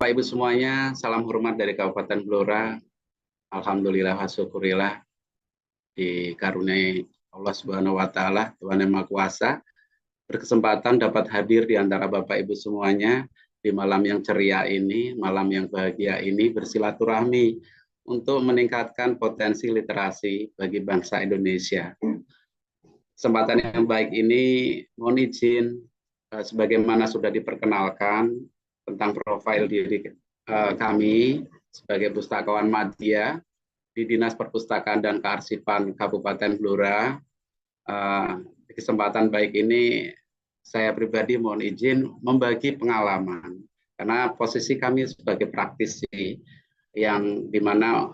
Bapak Ibu semuanya, salam hormat dari Kabupaten Blora. Alhamdulillah wa syukurillah dikaruniai Allah Subhanahu wa taala, Tuhan Yang Maha Kuasa, berkesempatan dapat hadir di antara Bapak Ibu semuanya di malam yang ceria ini, malam yang bahagia ini, bersilaturahmi untuk meningkatkan potensi literasi bagi bangsa Indonesia. Kesempatan yang baik ini mohon izin sebagaimana sudah diperkenalkan tentang profil diri kami sebagai pustakawan madya di Dinas Perpustakaan dan Kearsipan Kabupaten Blora. Di kesempatan baik ini saya pribadi mohon izin membagi pengalaman karena posisi kami sebagai praktisi yang dimana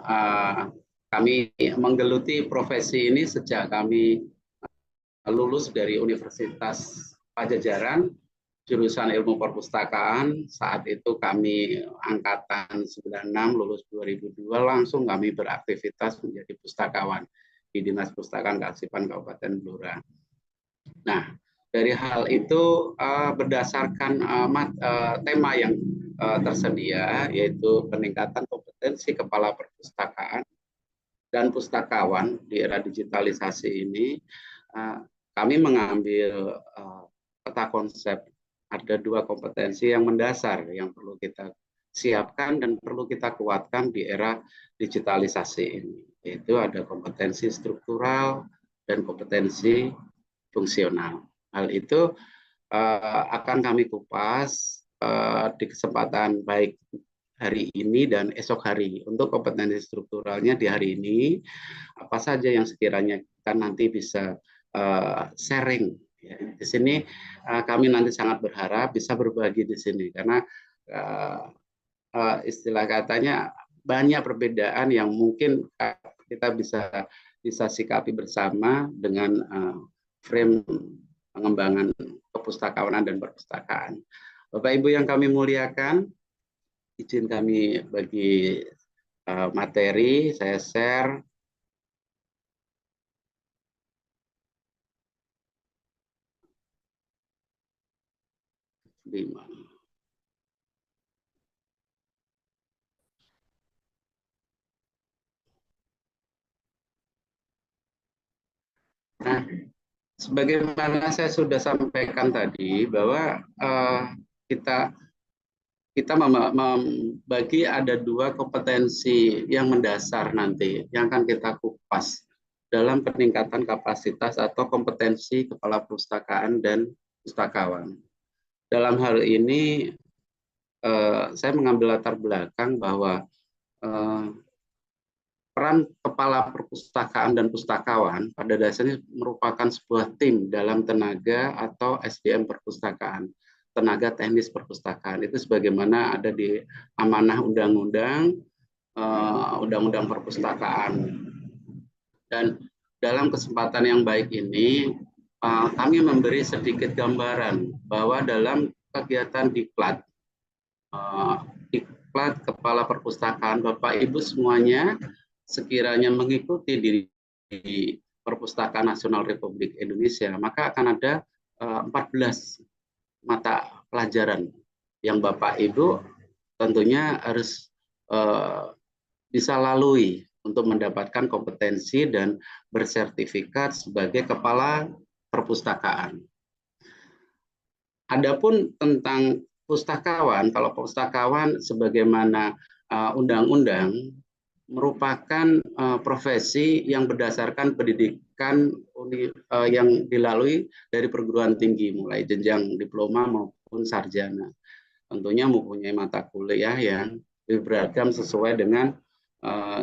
kami menggeluti profesi ini sejak kami lulus dari Universitas Pajajaran jurusan ilmu perpustakaan. Saat itu kami angkatan 96, lulus 2002, langsung kami beraktivitas menjadi pustakawan di Dinas Perpustakaan Kearsipan Kabupaten Blora. Nah, dari hal itu berdasarkan tema yang tersedia, yaitu peningkatan kompetensi kepala perpustakaan dan pustakawan di era digitalisasi ini, kami mengambil peta konsep. Ada dua kompetensi yang mendasar yang perlu kita siapkan dan perlu kita kuatkan di era digitalisasi ini, yaitu ada kompetensi struktural dan kompetensi fungsional. Hal itu akan kami kupas di kesempatan baik hari ini dan esok hari. Untuk kompetensi strukturalnya di hari ini, apa saja yang sekiranya kita nanti bisa sharing. Ya, di sini kami nanti sangat berharap bisa berbagi di sini karena istilah katanya banyak perbedaan yang mungkin kita bisa sikapi bersama dengan frame pengembangan kepustakawanan dan perpustakaan. Bapak Ibu yang kami muliakan, izin kami bagi materi, saya share. Nah, sebagaimana saya sudah sampaikan tadi bahwa kita membagi ada dua kompetensi yang mendasar nanti yang akan kita kupas dalam peningkatan kapasitas atau kompetensi kepala perpustakaan dan pustakawan. Dalam hal ini saya mengambil latar belakang bahwa peran kepala perpustakaan dan pustakawan pada dasarnya merupakan sebuah tim dalam tenaga atau SDM perpustakaan, tenaga teknis perpustakaan. Itu sebagaimana ada di amanah undang-undang perpustakaan. Dan dalam kesempatan yang baik ini, kami memberi sedikit gambaran bahwa dalam kegiatan diklat kepala perpustakaan, Bapak Ibu semuanya sekiranya mengikuti di Perpustakaan Nasional Republik Indonesia, maka akan ada 14 mata pelajaran yang Bapak Ibu tentunya harus bisa lalui untuk mendapatkan kompetensi dan bersertifikat sebagai kepala perpustakaan. Adapun tentang pustakawan, kalau pustakawan sebagaimana undang-undang merupakan profesi yang berdasarkan pendidikan yang dilalui dari perguruan tinggi, mulai jenjang diploma maupun sarjana. Tentunya mempunyai mata kuliah yang beragam sesuai dengan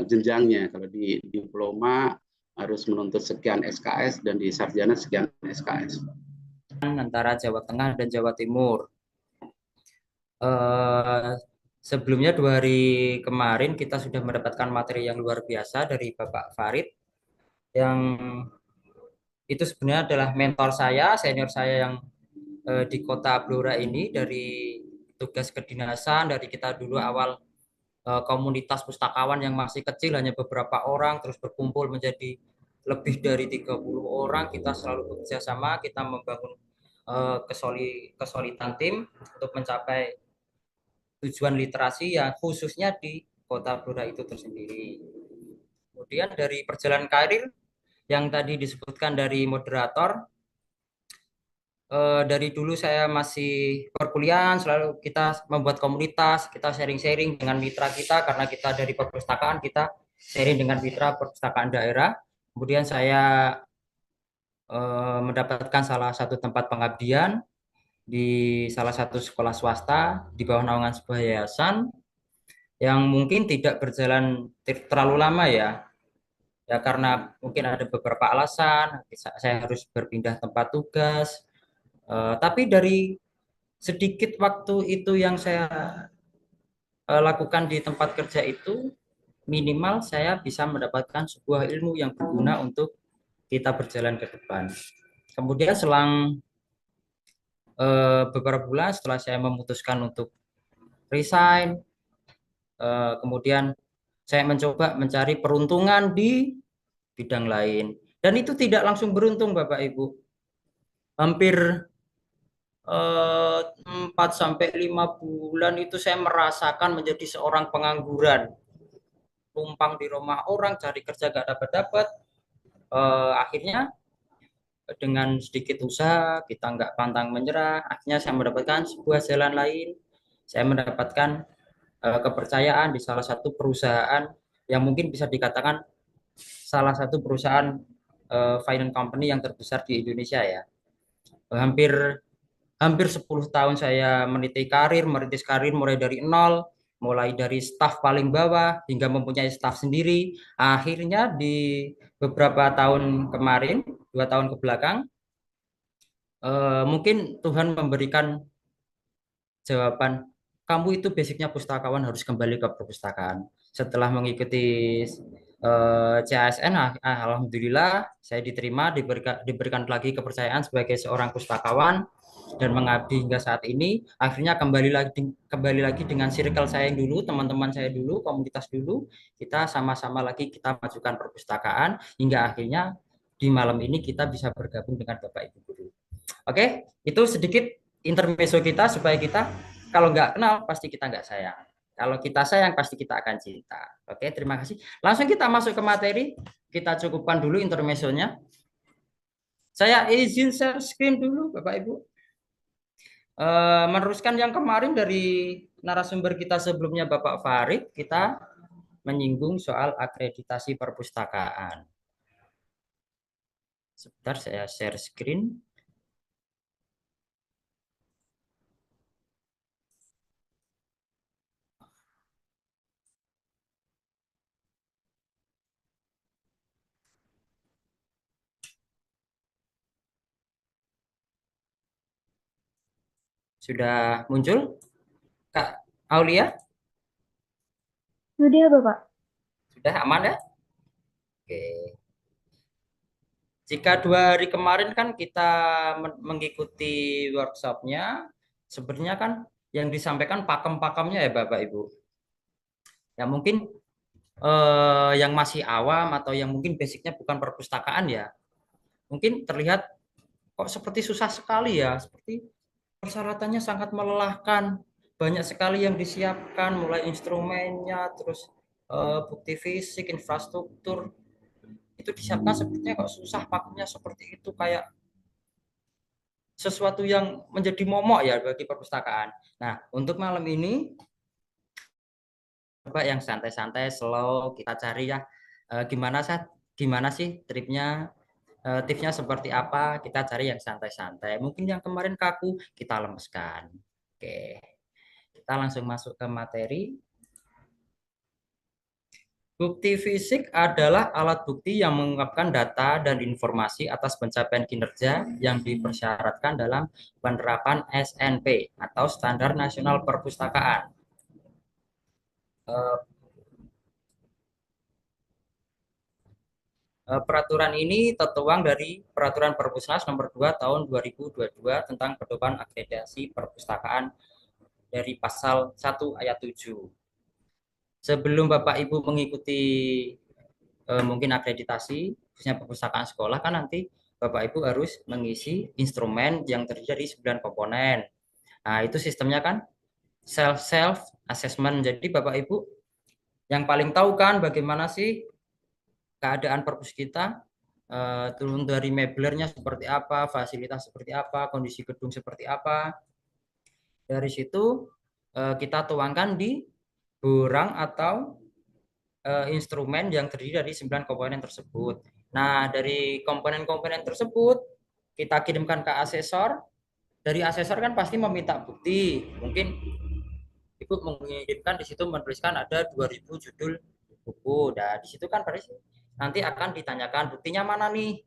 jenjangnya. Kalau di diploma harus menuntut sekian SKS dan di sarjana sekian SKS. Antara Jawa Tengah dan Jawa Timur. Sebelumnya 2 hari kemarin kita sudah mendapatkan materi yang luar biasa dari Bapak Farid, yang itu sebenarnya adalah mentor saya, senior saya yang di Kota Blora ini, dari tugas kedinasan, dari kita dulu awal komunitas pustakawan yang masih kecil, hanya beberapa orang, terus berkumpul menjadi lebih dari 30 orang. Kita selalu bekerja sama, kita membangun kesolidan tim untuk mencapai tujuan literasi ya khususnya di Kota Blora itu tersendiri. Kemudian dari perjalanan karir yang tadi disebutkan dari moderator, dari dulu saya masih perkuliahan selalu kita membuat komunitas, kita sharing-sharing dengan mitra kita karena kita dari perpustakaan, kita sharing dengan mitra perpustakaan daerah. Kemudian saya mendapatkan salah satu tempat pengabdian di salah satu sekolah swasta di bawah naungan sebuah yayasan yang mungkin tidak berjalan terlalu lama ya. Ya karena mungkin ada beberapa alasan, saya harus berpindah tempat tugas. Tapi dari sedikit waktu itu yang saya lakukan di tempat kerja itu, minimal saya bisa mendapatkan sebuah ilmu yang berguna untuk kita berjalan ke depan. Kemudian selang beberapa bulan setelah saya memutuskan untuk resign, kemudian saya mencoba mencari peruntungan di bidang lain. Dan itu tidak langsung beruntung, Bapak Ibu. Hampir 4 sampai 5 bulan itu saya merasakan menjadi seorang pengangguran. Tumpang di rumah orang, cari kerja gak dapat-dapat. Akhirnya dengan sedikit usaha, kita nggak pantang menyerah. Akhirnya saya mendapatkan sebuah jalan lain. Saya mendapatkan kepercayaan di salah satu perusahaan yang mungkin bisa dikatakan salah satu perusahaan finance company yang terbesar di Indonesia ya. Hampir hampir 10 tahun saya merintis karir mulai dari nol, mulai dari staf paling bawah hingga mempunyai staf sendiri. Akhirnya di beberapa tahun kemarin, 2 tahun ke belakang, mungkin Tuhan memberikan jawaban, kamu itu basicnya pustakawan, harus kembali ke perpustakaan. Setelah mengikuti CASN, alhamdulillah saya diterima, diberikan lagi kepercayaan sebagai seorang pustakawan dan mengabdi hingga saat ini. Akhirnya kembali lagi dengan circle saya yang dulu, teman-teman saya dulu, komunitas dulu, kita sama-sama lagi kita majukan perpustakaan hingga akhirnya di malam ini kita bisa bergabung dengan Bapak Ibu Guru. Oke, itu sedikit intermezzo kita supaya kita kalau nggak kenal pasti kita nggak sayang. Kalau kita sayang pasti kita akan cinta. Oke, terima kasih. Langsung kita masuk ke materi. Kita cukupkan dulu intermezzonya. Saya izin share screen dulu, Bapak Ibu. Meneruskan yang kemarin dari narasumber kita sebelumnya, Bapak Farid, kita menyinggung soal akreditasi perpustakaan. Sebentar, saya share screen. Sudah muncul, Kak Aulia? Sudah, Bapak. Sudah aman ya? Oke. Jika 2 hari kemarin kan kita mengikuti workshopnya, sebenarnya kan yang disampaikan pakem-pakemnya ya Bapak Ibu. Ya mungkin yang masih awam atau yang mungkin basicnya bukan perpustakaan ya, mungkin terlihat kok seperti susah sekali ya, seperti persyaratannya sangat melelahkan, banyak sekali yang disiapkan, mulai instrumennya, terus bukti fisik, infrastruktur, itu disiapkan sepertinya kok susah, pakemnya seperti itu, kayak sesuatu yang menjadi momok ya bagi perpustakaan. Nah, untuk malam ini coba yang santai-santai, slow, kita cari ya gimana sih tripnya, tipsnya seperti apa, kita cari yang santai-santai. Mungkin yang kemarin kaku kita lemeskan. Oke, kita langsung masuk ke materi. Bukti fisik adalah alat bukti yang mengungkapkan data dan informasi atas pencapaian kinerja yang dipersyaratkan dalam penerapan SNP atau Standar Nasional Perpustakaan. Peraturan ini tertuang dari Peraturan Perpusnas Nomor 2 Tahun 2022 tentang pedoman akreditasi perpustakaan dari Pasal 1 Ayat 7. Sebelum Bapak Ibu mengikuti mungkin akreditasi khususnya perpustakaan sekolah, kan nanti Bapak Ibu harus mengisi instrumen yang terdiri dari 9 komponen. Nah, itu sistemnya kan self assessment. Jadi Bapak Ibu yang paling tahu kan bagaimana sih keadaan perpus kita, turun dari meblernya seperti apa, fasilitas seperti apa, kondisi gedung seperti apa. Dari situ kita tuangkan di borang atau instrumen yang terdiri dari 9 komponen tersebut. Nah, dari komponen-komponen tersebut kita kirimkan ke asesor. Dari asesor kan pasti meminta bukti. Mungkin Ibu mengirimkan di situ menuliskan ada 2000 judul buku. Dan di situ kan nanti akan ditanyakan buktinya mana nih?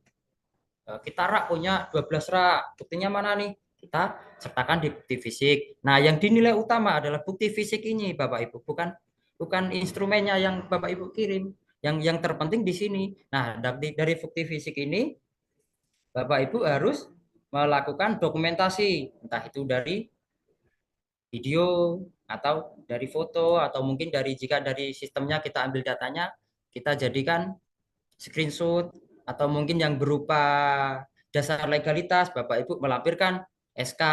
Kita rak punya 12 rak. Buktinya mana nih? Kita sertakan di bukti fisik. Nah, yang dinilai utama adalah bukti fisik ini, Bapak Ibu, bukan bukan instrumennya yang Bapak Ibu kirim. Yang terpenting di sini. Nah, dari bukti fisik ini Bapak Ibu harus melakukan dokumentasi, entah itu dari video atau dari foto atau mungkin jika dari sistemnya kita ambil datanya, kita jadikan screenshot atau mungkin yang berupa dasar legalitas Bapak Ibu melampirkan SK.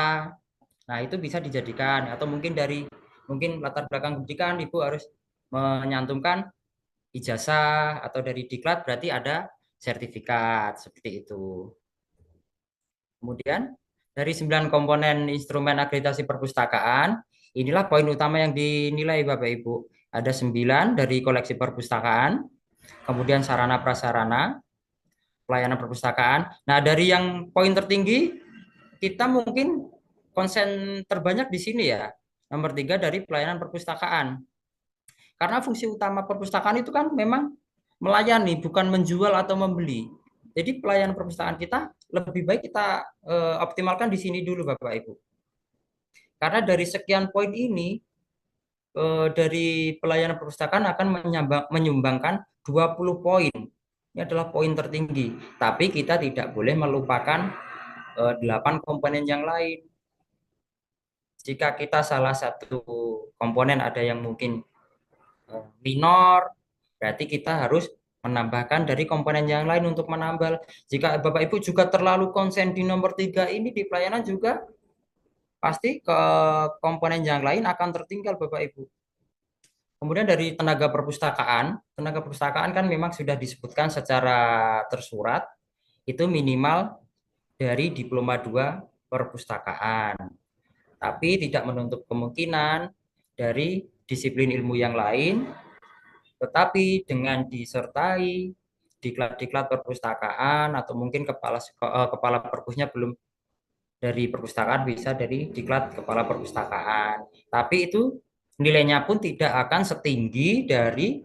Nah, itu bisa dijadikan atau mungkin latar belakang pendidikan Ibu harus menyantumkan ijazah atau dari diklat berarti ada sertifikat seperti itu. Kemudian dari 9 komponen instrumen akreditasi perpustakaan, inilah poin utama yang dinilai Bapak Ibu. Ada 9 dari koleksi perpustakaan, kemudian sarana prasarana, pelayanan perpustakaan. Nah, dari yang poin tertinggi, kita mungkin konsen terbanyak di sini ya. Nomor 3 dari pelayanan perpustakaan. Karena fungsi utama perpustakaan itu kan memang melayani, bukan menjual atau membeli. Jadi pelayanan perpustakaan kita lebih baik kita optimalkan di sini dulu Bapak Ibu. Karena dari sekian poin ini, dari pelayanan perpustakaan akan menyumbangkan 20 poin. Ini adalah poin tertinggi. Tapi kita tidak boleh melupakan 8 komponen yang lain. Jika kita salah satu komponen ada yang mungkin minor, berarti kita harus menambahkan dari komponen yang lain untuk menambal. Jika Bapak Ibu juga terlalu konsen di nomor 3 ini di pelayanan juga pasti ke komponen yang lain akan tertinggal Bapak Ibu. Kemudian dari tenaga perpustakaan kan memang sudah disebutkan secara tersurat itu minimal dari diploma 2 perpustakaan. Tapi tidak menutup kemungkinan dari disiplin ilmu yang lain, tetapi dengan disertai diklat-diklat perpustakaan atau mungkin kepala perpusnya belum dari perpustakaan, bisa dari diklat kepala perpustakaan. Tapi itu nilainya pun tidak akan setinggi dari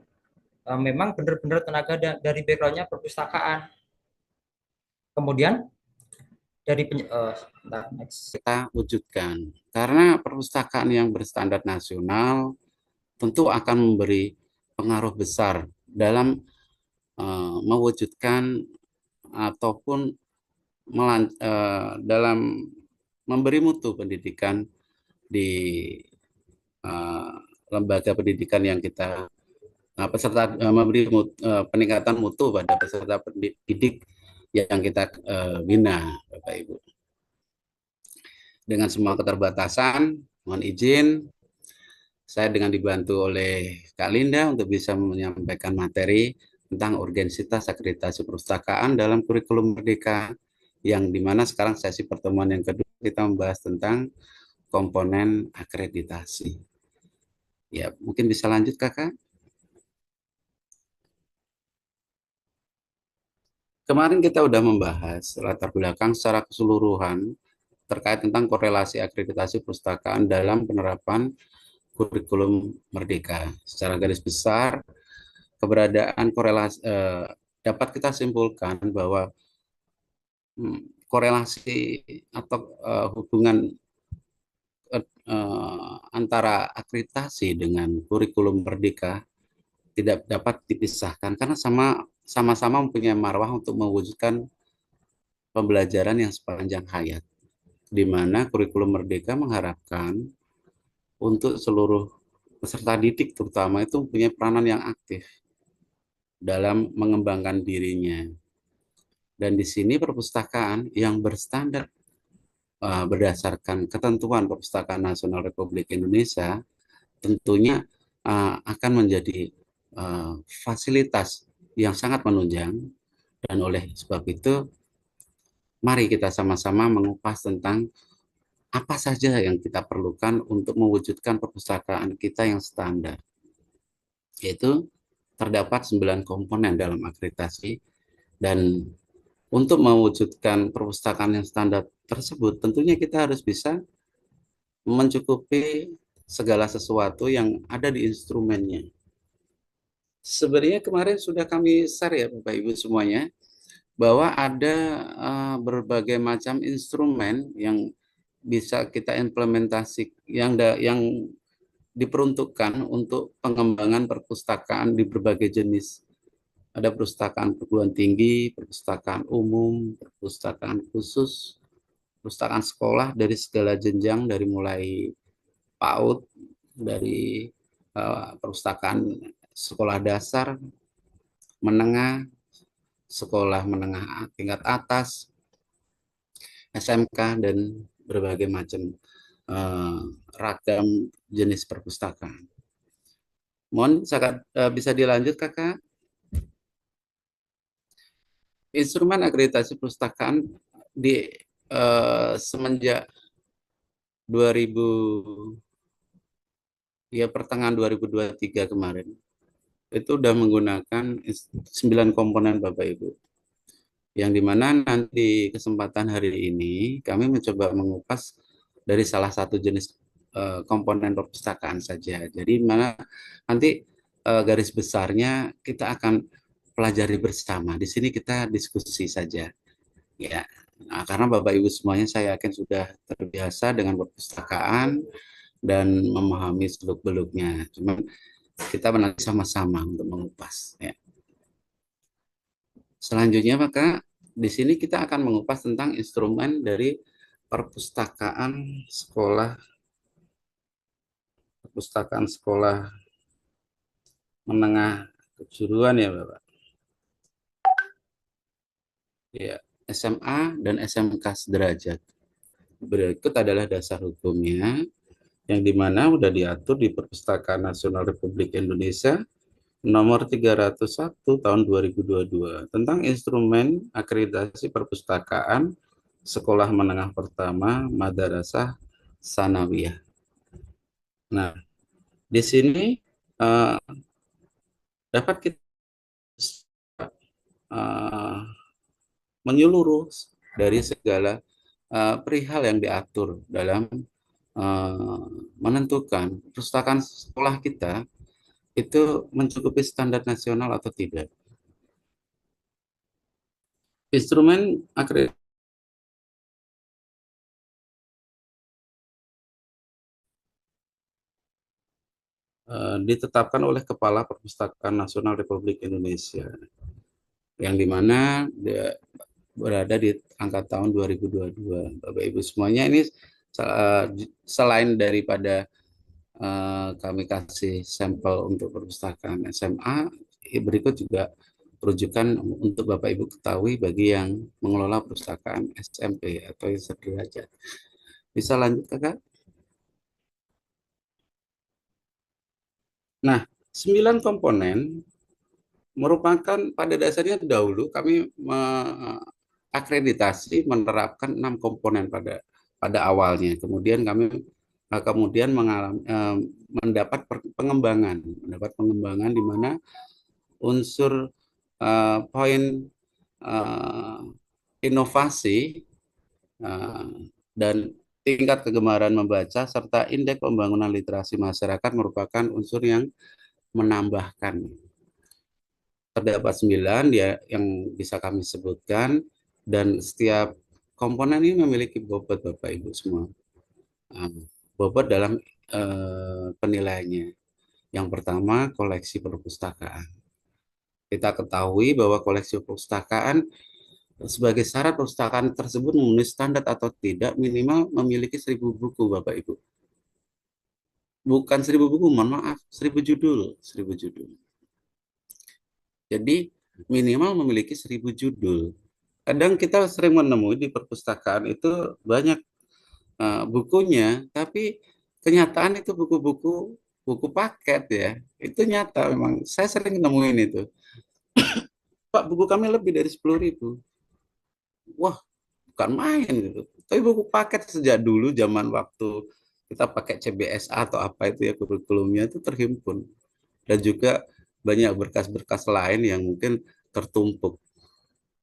memang benar-benar tenaga dari backgroundnya perpustakaan. Kemudian dari kita wujudkan. Karena perpustakaan yang berstandar nasional tentu akan memberi pengaruh besar dalam mewujudkan ataupun dalam memberi mutu pendidikan di lembaga pendidikan yang kita peserta memberi peningkatan mutu pada peserta pendidik yang kita bina, Bapak Ibu. Dengan semua keterbatasan, mohon izin saya dengan dibantu oleh Kak Linda untuk bisa menyampaikan materi tentang urgensitas akreditasi perpustakaan dalam kurikulum Merdeka, yang dimana sekarang sesi pertemuan yang kedua kita membahas tentang komponen akreditasi. Ya, mungkin bisa lanjut Kakak. Kemarin kita sudah membahas latar belakang secara keseluruhan terkait tentang korelasi akreditasi perpustakaan dalam penerapan kurikulum Merdeka. Secara garis besar, keberadaan korelasi dapat kita simpulkan bahwa korelasi atau hubungan antara akreditasi dengan kurikulum Merdeka tidak dapat dipisahkan karena sama-sama mempunyai marwah untuk mewujudkan pembelajaran yang sepanjang hayat, di mana kurikulum Merdeka mengharapkan untuk seluruh peserta didik terutama itu punya peranan yang aktif dalam mengembangkan dirinya. Dan di sini perpustakaan yang berstandar berdasarkan ketentuan Perpustakaan Nasional Republik Indonesia, tentunya akan menjadi fasilitas yang sangat menunjang. Dan oleh sebab itu, mari kita sama-sama mengupas tentang apa saja yang kita perlukan untuk mewujudkan perpustakaan kita yang standar. Yaitu terdapat 9 komponen dalam akreditasi, dan untuk mewujudkan perpustakaan yang standar tersebut, tentunya kita harus bisa mencukupi segala sesuatu yang ada di instrumennya. Sebenarnya kemarin sudah kami share ya Bapak Ibu semuanya, bahwa ada berbagai macam instrumen yang bisa kita implementasi, yang diperuntukkan untuk pengembangan perpustakaan di berbagai jenis. Ada perpustakaan perguruan tinggi, perpustakaan umum, perpustakaan khusus, perpustakaan sekolah dari segala jenjang, dari mulai PAUD, dari perpustakaan sekolah dasar, menengah, sekolah menengah tingkat atas, SMK, dan berbagai macam ragam jenis perpustakaan. Mohon bisa dilanjut Kakak. Instrumen akreditasi perpustakaan di semenjak 2000, ya pertengahan 2023 kemarin, itu udah menggunakan 9 komponen Bapak Ibu. Yang dimana nanti kesempatan hari ini kami mencoba mengupas dari salah satu jenis komponen perpustakaan saja. Jadi mana nanti garis besarnya kita akan pelajari bersama. Di sini kita diskusi saja. Ya, nah, karena Bapak Ibu semuanya saya yakin sudah terbiasa dengan perpustakaan dan memahami seluk-beluknya. Cuma kita nanti sama-sama untuk mengupas. Ya. Selanjutnya maka di sini kita akan mengupas tentang instrumen dari perpustakaan sekolah menengah kejuruan ya Bapak. Ya, SMA dan SMK sederajat. Berikut adalah dasar hukumnya, yang dimana sudah diatur di Perpustakaan Nasional Republik Indonesia nomor 301 tahun 2022 tentang instrumen akreditasi perpustakaan sekolah menengah pertama madrasah sanawiyah. Nah, di sini uh, dapat kita uh, menyeluruh dari segala perihal yang diatur dalam menentukan perpustakaan sekolah kita itu mencukupi standar nasional atau tidak. Instrumen akreditasi ditetapkan oleh Kepala Perpustakaan Nasional Republik Indonesia, yang dimana dia berada di angka tahun 2022. Bapak Ibu semuanya, ini selain daripada kami kasih sampel untuk perpustakaan SMA, berikut juga rujukan untuk Bapak Ibu ketahui bagi yang mengelola perpustakaan SMP atau sederajat. Bisa lanjut Kakak? Nah, 9 komponen merupakan pada dasarnya dahulu kami akreditasi menerapkan 6 komponen pada awalnya. Kemudian kami mendapat pengembangan di mana unsur poin inovasi dan tingkat kegemaran membaca serta indeks pembangunan literasi masyarakat merupakan unsur yang menambahkan. Terdapat 9 ya yang bisa kami sebutkan, dan setiap komponen ini memiliki bobot Bapak Ibu semua. Bobot dalam penilaiannya. Yang pertama, koleksi perpustakaan. Kita ketahui bahwa koleksi perpustakaan sebagai syarat perpustakaan tersebut memenuhi standar atau tidak, minimal memiliki 1000 buku Bapak Ibu. Bukan 1000 buku, mohon maaf, 1000 judul. 1000 judul. Jadi minimal memiliki 1000 judul. Kadang kita sering menemui di perpustakaan itu banyak bukunya, tapi kenyataan itu buku paket ya. Itu nyata memang. Saya sering nemuin itu. Pak, buku kami lebih dari 10.000. Wah, bukan main gitu. Tapi buku paket sejak dulu zaman waktu kita pakai CBSA atau apa itu ya kurikulumnya itu terhimpun. Dan juga banyak berkas-berkas lain yang mungkin tertumpuk.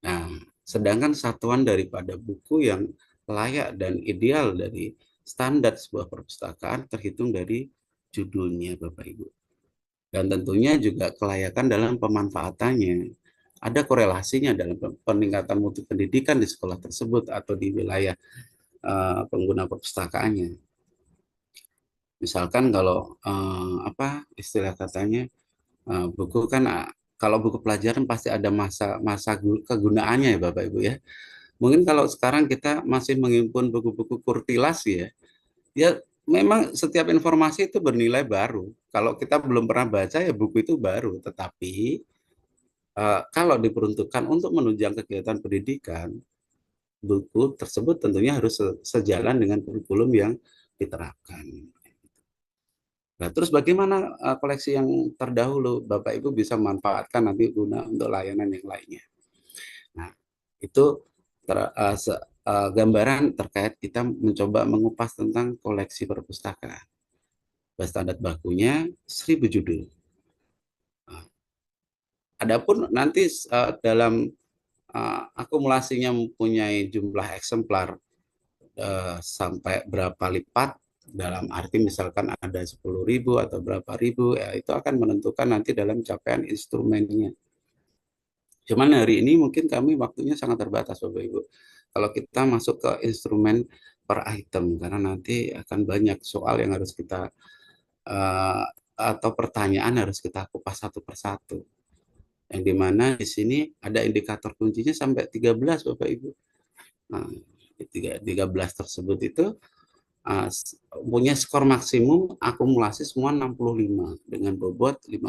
Nah, sedangkan satuan daripada buku yang layak dan ideal dari standar sebuah perpustakaan terhitung dari judulnya, Bapak Ibu. Dan tentunya juga kelayakan dalam pemanfaatannya. Ada korelasinya dalam peningkatan mutu pendidikan di sekolah tersebut atau di wilayah pengguna perpustakaannya. Misalkan kalau apa istilah katanya buku kan kalau buku pelajaran pasti ada masa kegunaannya ya Bapak Ibu ya. Mungkin kalau sekarang kita masih mengimpun buku-buku kurtilas ya, ya memang setiap informasi itu bernilai baru. Kalau kita belum pernah baca ya buku itu baru, tetapi kalau diperuntukkan untuk menunjang kegiatan pendidikan, buku tersebut tentunya harus sejalan dengan kurikulum yang diterapkan. Nah, terus bagaimana koleksi yang terdahulu Bapak Ibu bisa memanfaatkan nanti guna untuk layanan yang lainnya. Nah, itu gambaran terkait kita mencoba mengupas tentang koleksi perpustakaan. Standar bakunya 1.000 judul. Nah, adapun nanti dalam akumulasinya mempunyai jumlah eksemplar sampai berapa lipat, dalam arti misalkan ada 10.000 atau berapa ribu, ya itu akan menentukan nanti dalam capaian instrumennya. Cuman hari ini mungkin kami waktunya sangat terbatas Bapak Ibu. Kalau kita masuk ke instrumen per item, karena nanti akan banyak soal yang harus kita atau pertanyaan harus kita kupas satu persatu. Yang dimana di sini ada indikator kuncinya sampai 13 Bapak Ibu. Nah, 13 tersebut itu punya skor maksimum akumulasi semua 65 dengan bobot 15.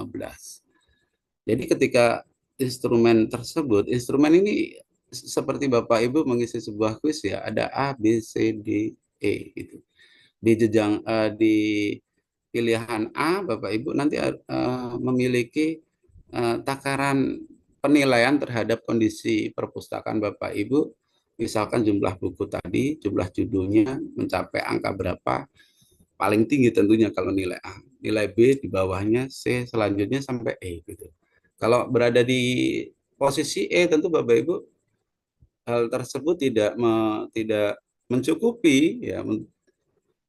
Jadi ketika instrumen ini seperti Bapak Ibu mengisi sebuah kuis ya, ada A, B, C, D, E gitu. Di jenjang di pilihan A, Bapak Ibu nanti memiliki takaran penilaian terhadap kondisi perpustakaan Bapak Ibu, misalkan jumlah buku tadi, jumlah judulnya mencapai angka berapa, paling tinggi tentunya kalau nilai A. Nilai B di bawahnya, C selanjutnya sampai E gitu. Kalau berada di posisi E tentu Bapak Ibu hal tersebut tidak mencukupi ya.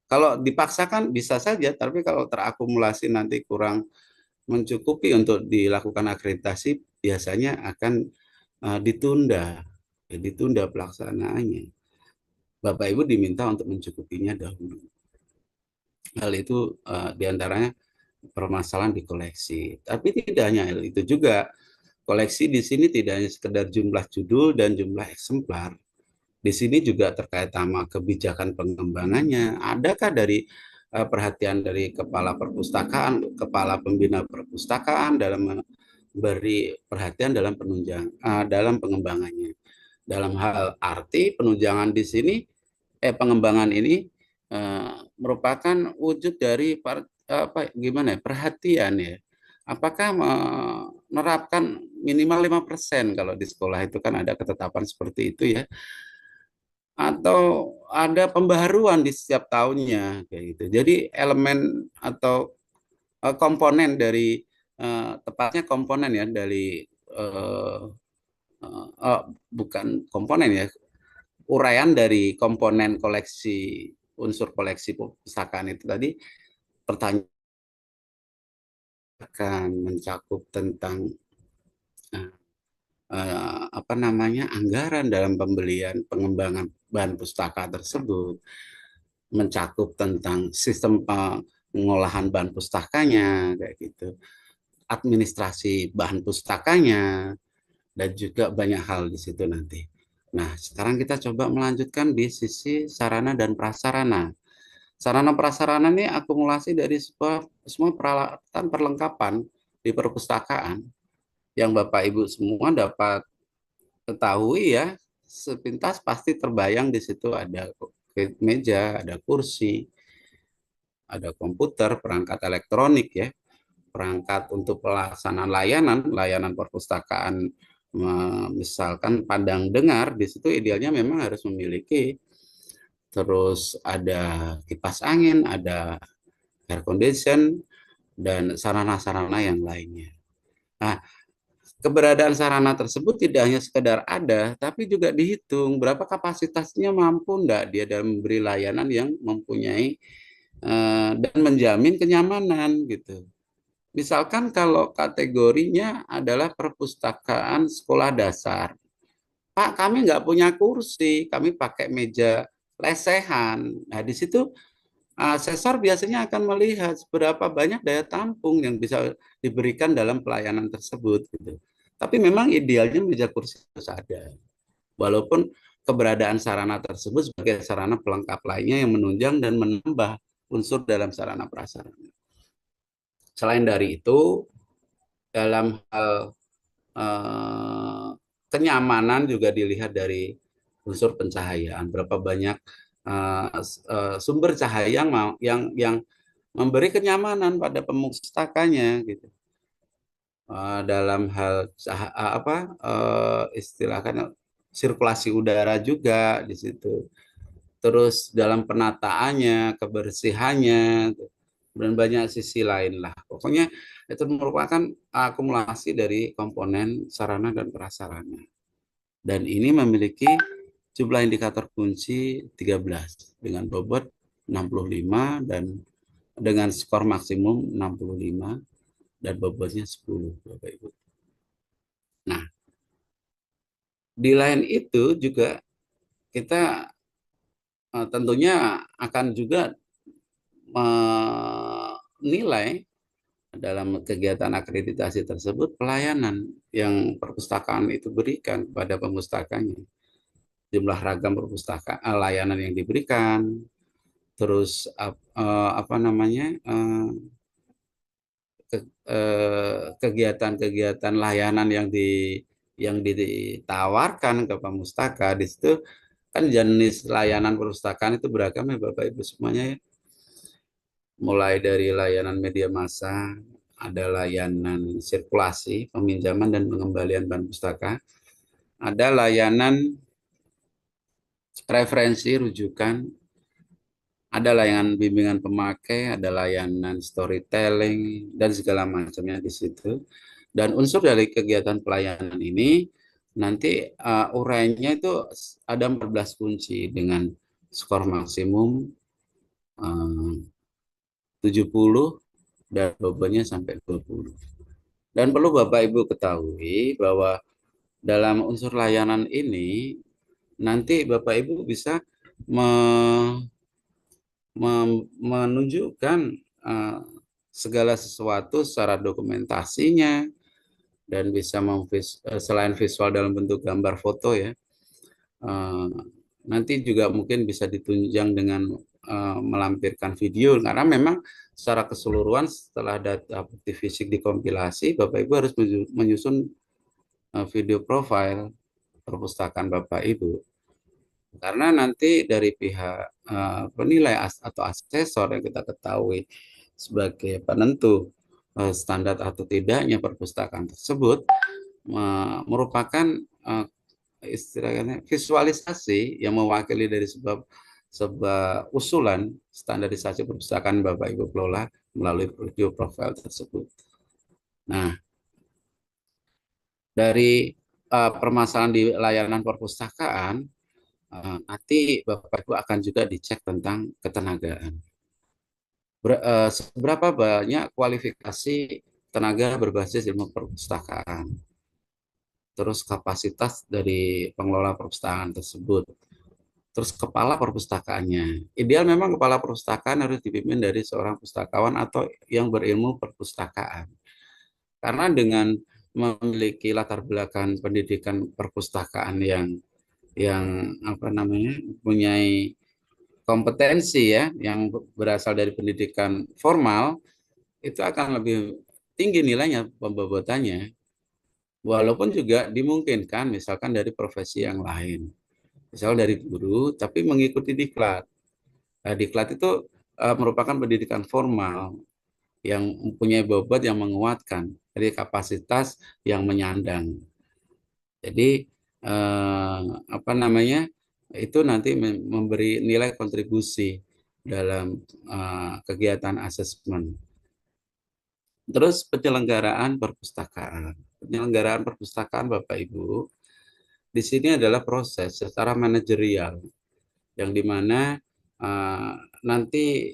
Kalau dipaksakan bisa saja, tapi kalau terakumulasi nanti kurang mencukupi untuk dilakukan akreditasi, biasanya akan ditunda, ya, ditunda pelaksanaannya. Bapak Ibu diminta untuk mencukupinya dahulu. Hal itu diantaranya permasalahan di koleksi. Tapi tidak hanya itu juga, koleksi di sini tidak hanya sekedar jumlah judul dan jumlah eksemplar. Di sini juga terkait sama kebijakan pengembangannya. Adakah dari perhatian dari kepala perpustakaan, kepala pembina perpustakaan dalam memberi perhatian dalam dalam pengembangannya. Dalam hal arti penunjangan di sini, pengembangan ini merupakan wujud dari apa gimana ya, perhatian ya. Apakah menerapkan minimal 5% kalau di sekolah itu kan ada ketetapan seperti itu ya, atau ada pembaharuan di setiap tahunnya kayak gitu. Jadi elemen atau komponen dari tepatnya komponen ya dari bukan komponen ya, uraian dari komponen koleksi, unsur koleksi perpustakaan itu tadi, pertanyaan akan mencakup tentang uh, apa namanya anggaran dalam pembelian pengembangan bahan pustaka tersebut, mencakup tentang sistem pengolahan bahan pustakanya kayak gitu, administrasi bahan pustakanya, dan juga banyak hal di situ nanti. Nah, sekarang kita coba melanjutkan di sisi sarana dan prasarana. Sarana prasarana ini akumulasi dari semua peralatan perlengkapan di perpustakaan yang Bapak Ibu semua dapat ketahui ya, sepintas pasti terbayang di situ ada meja, ada kursi, ada komputer, perangkat elektronik ya, perangkat untuk pelaksanaan layanan perpustakaan, misalkan pandang dengar, di situ idealnya memang harus memiliki, terus ada kipas angin, ada air condition, dan sarana-sarana yang lainnya. Nah, keberadaan sarana tersebut tidak hanya sekedar ada, tapi juga dihitung berapa kapasitasnya, mampu enggak dia dalam memberi layanan yang mempunyai dan menjamin kenyamanan gitu. Misalkan kalau kategorinya adalah perpustakaan sekolah dasar, Pak, kami nggak punya kursi, kami pakai meja lesehan. Nah, di situ asesor biasanya akan melihat seberapa banyak daya tampung yang bisa diberikan dalam pelayanan tersebut. Gitu. Tapi memang idealnya meja kursi harus ada. Walaupun keberadaan sarana tersebut sebagai sarana pelengkap lainnya yang menunjang dan menambah unsur dalam sarana prasarana. Selain dari itu, dalam hal eh, kenyamanan juga dilihat dari unsur pencahayaan. Berapa banyak sumber cahaya yang memberi kenyamanan pada pemustakanya gitu. Dalam hal apa istilahnya sirkulasi udara juga di situ. Terus dalam penataannya, kebersihannya, dan banyak sisi lain lah. Pokoknya itu merupakan akumulasi dari komponen sarana dan prasarana. Dan ini memiliki jumlah indikator kunci 13 dengan bobot 65 dan dengan skor maksimum 65 dan bobotnya 10, Bapak Ibu. Nah, di lain itu juga kita tentunya akan juga menilai dalam kegiatan akreditasi tersebut pelayanan yang perpustakaan itu berikan kepada pemustakanya, jumlah ragam perpustakaan, layanan yang diberikan, terus apa namanya kegiatan-kegiatan layanan yang ditawarkan ke pemustaka. Di situ kan jenis layanan perpustakaan itu beragam ya Bapak Ibu semuanya ya. Mulai dari layanan media massa, ada layanan sirkulasi, peminjaman dan pengembalian bahan pustaka, ada layanan referensi rujukan, ada layanan bimbingan pemakai, ada layanan storytelling dan segala macamnya di situ. Dan unsur dari kegiatan pelayanan ini nanti uraiannya itu ada 14 kunci dengan skor maksimum 70 dan bobotnya sampai 20. Dan perlu Bapak Ibu ketahui bahwa dalam unsur layanan ini nanti Bapak Ibu bisa menunjukkan segala sesuatu secara dokumentasinya dan bisa selain visual dalam bentuk gambar foto ya, nanti juga mungkin bisa ditunjang dengan melampirkan video karena memang secara keseluruhan setelah data bukti fisik dikompilasi, Bapak Ibu harus menyusun video profile perpustakaan Bapak Ibu. Karena nanti dari pihak penilai atau asesor yang kita ketahui sebagai penentu standar atau tidaknya perpustakaan tersebut merupakan istilahnya visualisasi yang mewakili dari sebuah usulan standarisasi perpustakaan Bapak Ibu kelola melalui video profile tersebut. Nah, dari permasalahan di layanan perpustakaan, nanti Bapak Ibu akan juga dicek tentang ketenagaan. Seberapa banyak kualifikasi tenaga berbasis ilmu perpustakaan, terus kapasitas dari pengelola perpustakaan tersebut, terus kepala perpustakaannya. Ideal memang kepala perpustakaan harus dipimpin dari seorang pustakawan atau yang berilmu perpustakaan. Karena dengan memiliki latar belakang pendidikan perpustakaan yang apa namanya mempunyai kompetensi ya yang berasal dari pendidikan formal itu akan lebih tinggi nilainya pembobotannya walaupun juga dimungkinkan misalkan dari profesi yang lain misalnya dari guru, tapi mengikuti diklat. Nah, diklat itu merupakan pendidikan formal yang mempunyai bobot yang menguatkan, dari kapasitas yang menyandang. Jadi apa namanya, itu nanti memberi nilai kontribusi dalam kegiatan asesmen. Terus penyelenggaraan perpustakaan. Penyelenggaraan perpustakaan Bapak Ibu, di sini adalah proses secara manajerial yang dimana nanti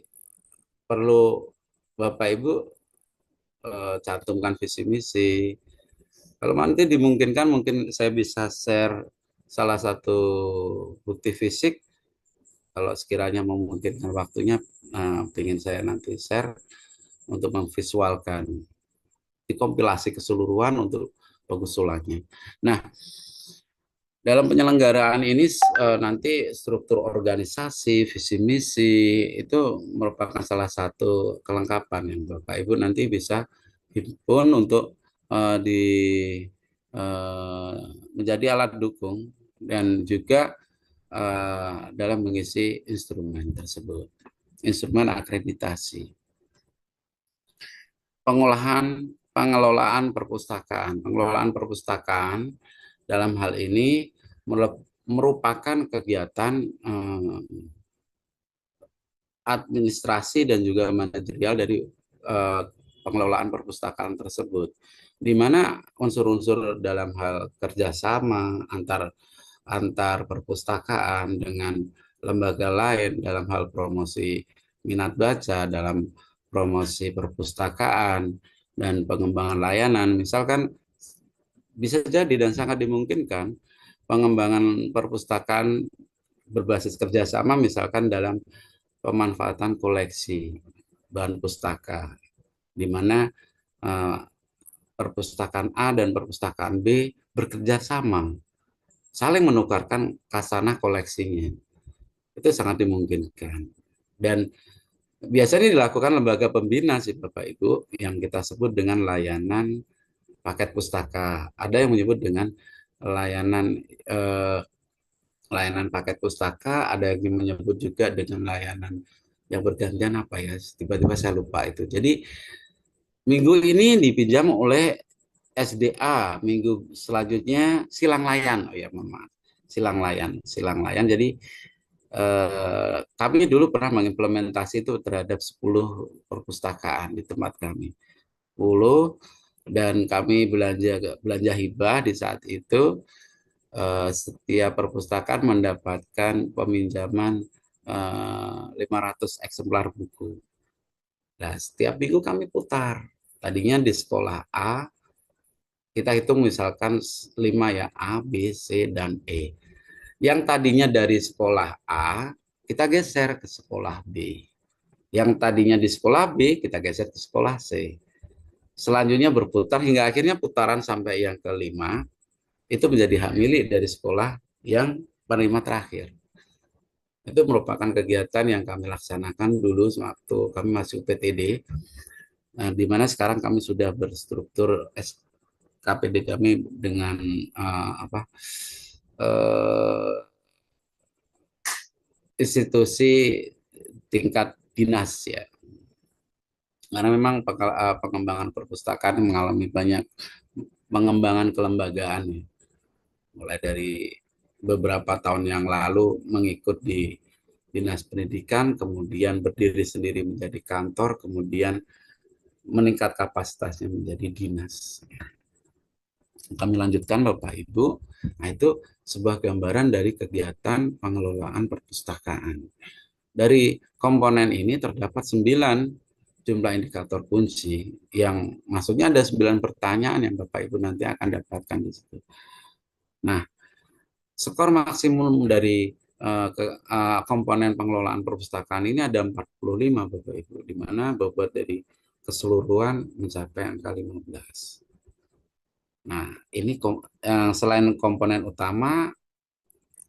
perlu Bapak Ibu cantumkan visi misi. Kalau nanti dimungkinkan, mungkin saya bisa share salah satu bukti fisik. Kalau sekiranya memungkinkan waktunya, ingin saya nanti share untuk memvisualkan, dikompilasi keseluruhan untuk pengusulannya. Nah, dalam penyelenggaraan ini nanti struktur organisasi, visi misi itu merupakan salah satu kelengkapan yang Bapak Ibu nanti bisa himpun untuk di menjadi alat dukung dan juga dalam mengisi instrumen tersebut, instrumen akreditasi. Pengelolaan perpustakaan dalam hal ini merupakan kegiatan administrasi dan juga manajerial dari pengelolaan perpustakaan tersebut, di mana unsur-unsur dalam hal kerjasama antar perpustakaan dengan lembaga lain dalam hal promosi minat baca, dalam promosi perpustakaan dan pengembangan layanan. Misalkan bisa jadi dan sangat dimungkinkan pengembangan perpustakaan berbasis kerjasama, misalkan dalam pemanfaatan koleksi bahan pustaka, di mana perpustakaan A dan perpustakaan B bekerja sama, saling menukarkan khasanah koleksinya. Itu sangat dimungkinkan. Dan biasanya dilakukan lembaga pembina sih Bapak Ibu, yang kita sebut dengan layanan paket pustaka. Ada yang menyebut dengan layanan layanan paket pustaka, ada yang menyebut juga dengan layanan yang bergantian, apa ya, tiba-tiba saya lupa itu. Jadi minggu ini dipinjam oleh SDA, minggu selanjutnya silang layan. Oh ya, mohon maaf. Silang layan. Jadi kami dulu pernah mengimplementasi itu terhadap 10 perpustakaan di tempat kami. 10, dan kami belanja hibah di saat itu. Setiap perpustakaan mendapatkan peminjaman 500 eksemplar buku. Nah, setiap minggu kami putar. Tadinya di sekolah A, kita hitung misalkan 5 ya, A, B, C, dan E. Yang tadinya dari sekolah A, kita geser ke sekolah B. Yang tadinya di sekolah B, kita geser ke sekolah C. Selanjutnya berputar hingga akhirnya putaran sampai yang kelima, itu menjadi hak milik dari sekolah yang penerima terakhir. Itu merupakan kegiatan yang kami laksanakan dulu waktu kami masuk PTD, di mana sekarang kami sudah berstruktur KPD kami dengan institusi tingkat dinas ya. Karena memang pengembangan perpustakaan mengalami banyak pengembangan kelembagaan, mulai dari beberapa tahun yang lalu mengikut di Dinas Pendidikan, kemudian berdiri sendiri menjadi kantor, kemudian meningkat kapasitasnya menjadi dinas. Kami lanjutkan Bapak Ibu. Nah, itu sebuah gambaran dari kegiatan pengelolaan perpustakaan. Dari komponen ini terdapat 9 jumlah indikator kunci, yang maksudnya ada 9 pertanyaan yang Bapak Ibu nanti akan dapatkan di situ. Nah, skor maksimum dari komponen pengelolaan perpustakaan ini ada 45 Bapak Ibu, di mana bobot dari keseluruhan mencapai angka 15. Nah, ini selain komponen utama,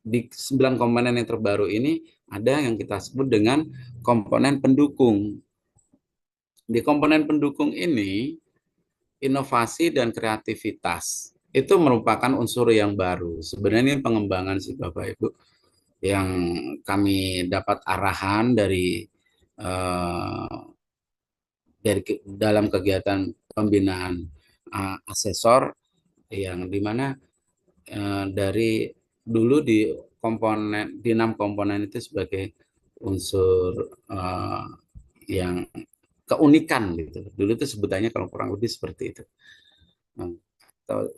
di 9 komponen yang terbaru ini ada yang kita sebut dengan komponen pendukung. Di komponen pendukung ini, inovasi dan kreativitas itu merupakan unsur yang baru. Sebenarnya ini pengembangan sih Bapak Ibu. yang kami dapat arahan eh, dalam kegiatan pembinaan asesor, yang dimana dari dulu di 6 komponen itu sebagai unsur yang keunikan gitu. Dulu itu sebutannya kalau kurang lebih seperti itu. Atau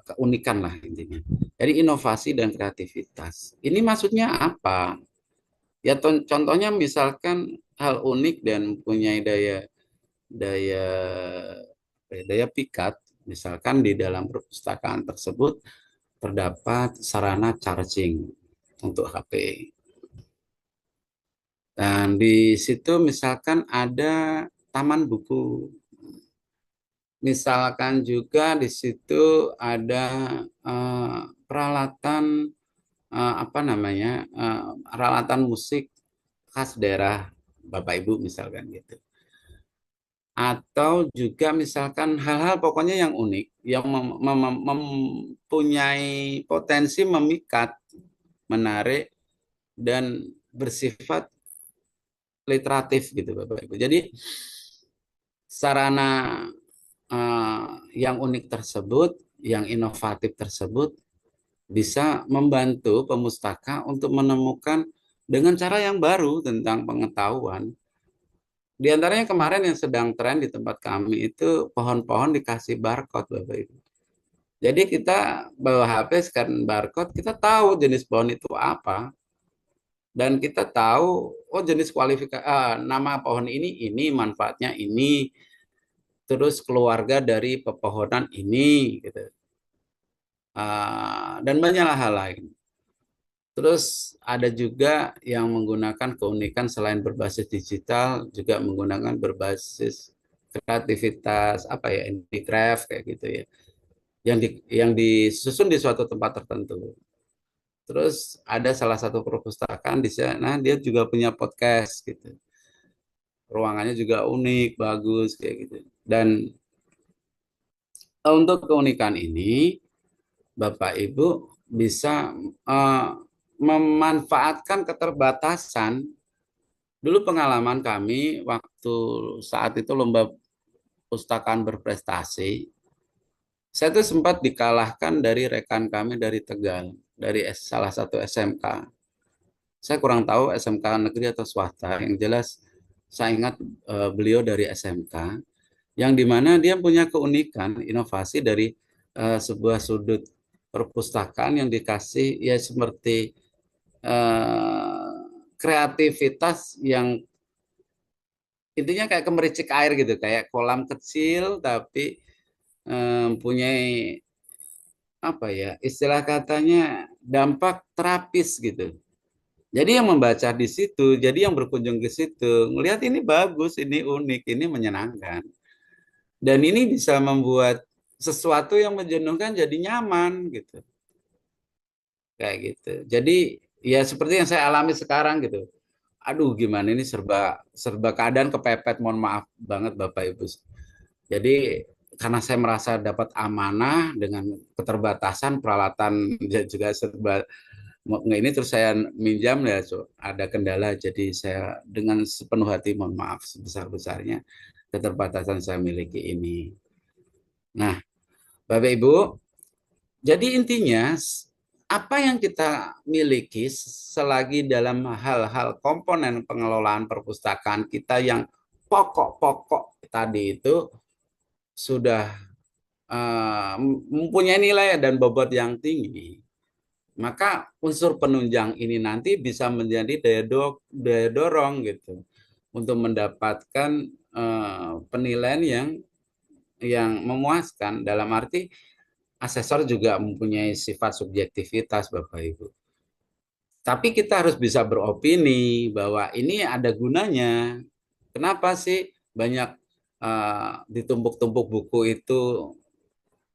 keunikan lah intinya. Jadi inovasi dan kreativitas. Ini maksudnya apa? Ya contohnya misalkan hal unik dan punya daya daya pikat. Misalkan di dalam perpustakaan tersebut terdapat sarana charging untuk HP. Dan di situ misalkan ada taman buku. Misalkan juga di situ ada peralatan apa namanya peralatan musik khas daerah Bapak Ibu misalkan gitu. Atau juga misalkan hal-hal pokoknya yang unik yang mempunyai potensi memikat, menarik dan bersifat literatif gitu Bapak Ibu. Jadi sarana yang unik tersebut, yang inovatif tersebut bisa membantu pemustaka untuk menemukan dengan cara yang baru tentang pengetahuan. Di antaranya kemarin yang sedang tren di tempat kami itu pohon-pohon dikasih barcode Bapak Ibu. Jadi kita bawa HP scan barcode, kita tahu jenis pohon itu apa, dan kita tahu oh jenis nama pohon ini manfaatnya ini, terus keluarga dari pepohonan ini gitu. Dan banyak hal lain. Terus ada juga yang menggunakan keunikan selain berbasis digital, juga menggunakan berbasis kreativitas apa ya, handicraft kayak gitu ya, yang disusun di suatu tempat tertentu. Terus ada salah satu perpustakaan di sana, dia juga punya podcast gitu. Ruangannya juga unik, bagus kayak gitu. Dan untuk keunikan ini, Bapak Ibu bisa memanfaatkan keterbatasan. Dulu pengalaman kami waktu saat itu lomba pustakaan berprestasi, saya tuh sempat dikalahkan dari rekan kami dari Tegal, dari salah satu SMK. Saya kurang tahu SMK negeri atau swasta, yang jelas saya ingat beliau dari SMK, yang dimana dia punya keunikan inovasi dari sebuah sudut perpustakaan yang dikasih ya seperti kreativitas yang intinya kayak kemericik air gitu, kayak kolam kecil tapi mempunyai apa ya istilah katanya dampak terapis gitu. Jadi yang membaca di situ, jadi yang berkunjung ke situ, melihat ini bagus, ini unik, ini menyenangkan. Dan ini bisa membuat sesuatu yang menjenuhkan jadi nyaman gitu. Kayak gitu. Jadi ya seperti yang saya alami sekarang gitu. Aduh gimana ini serba serba keadaan kepepet, mohon maaf banget Bapak Ibu. Jadi karena saya merasa dapat amanah dengan keterbatasan peralatan juga serba ini, terus saya minjam ya ada kendala, jadi saya dengan sepenuh hati mohon maaf sebesar-besarnya keterbatasan saya miliki ini. Nah, Bapak Ibu, jadi intinya apa yang kita miliki selagi dalam hal-hal komponen pengelolaan perpustakaan kita yang pokok-pokok tadi itu sudah mempunyai nilai dan bobot yang tinggi, maka unsur penunjang ini nanti bisa menjadi daya dorong gitu untuk mendapatkan penilaian yang memuaskan, dalam arti asesor juga mempunyai sifat subjektivitas Bapak Ibu. Tapi kita harus bisa beropini bahwa ini ada gunanya. Kenapa sih banyak ditumpuk-tumpuk buku itu,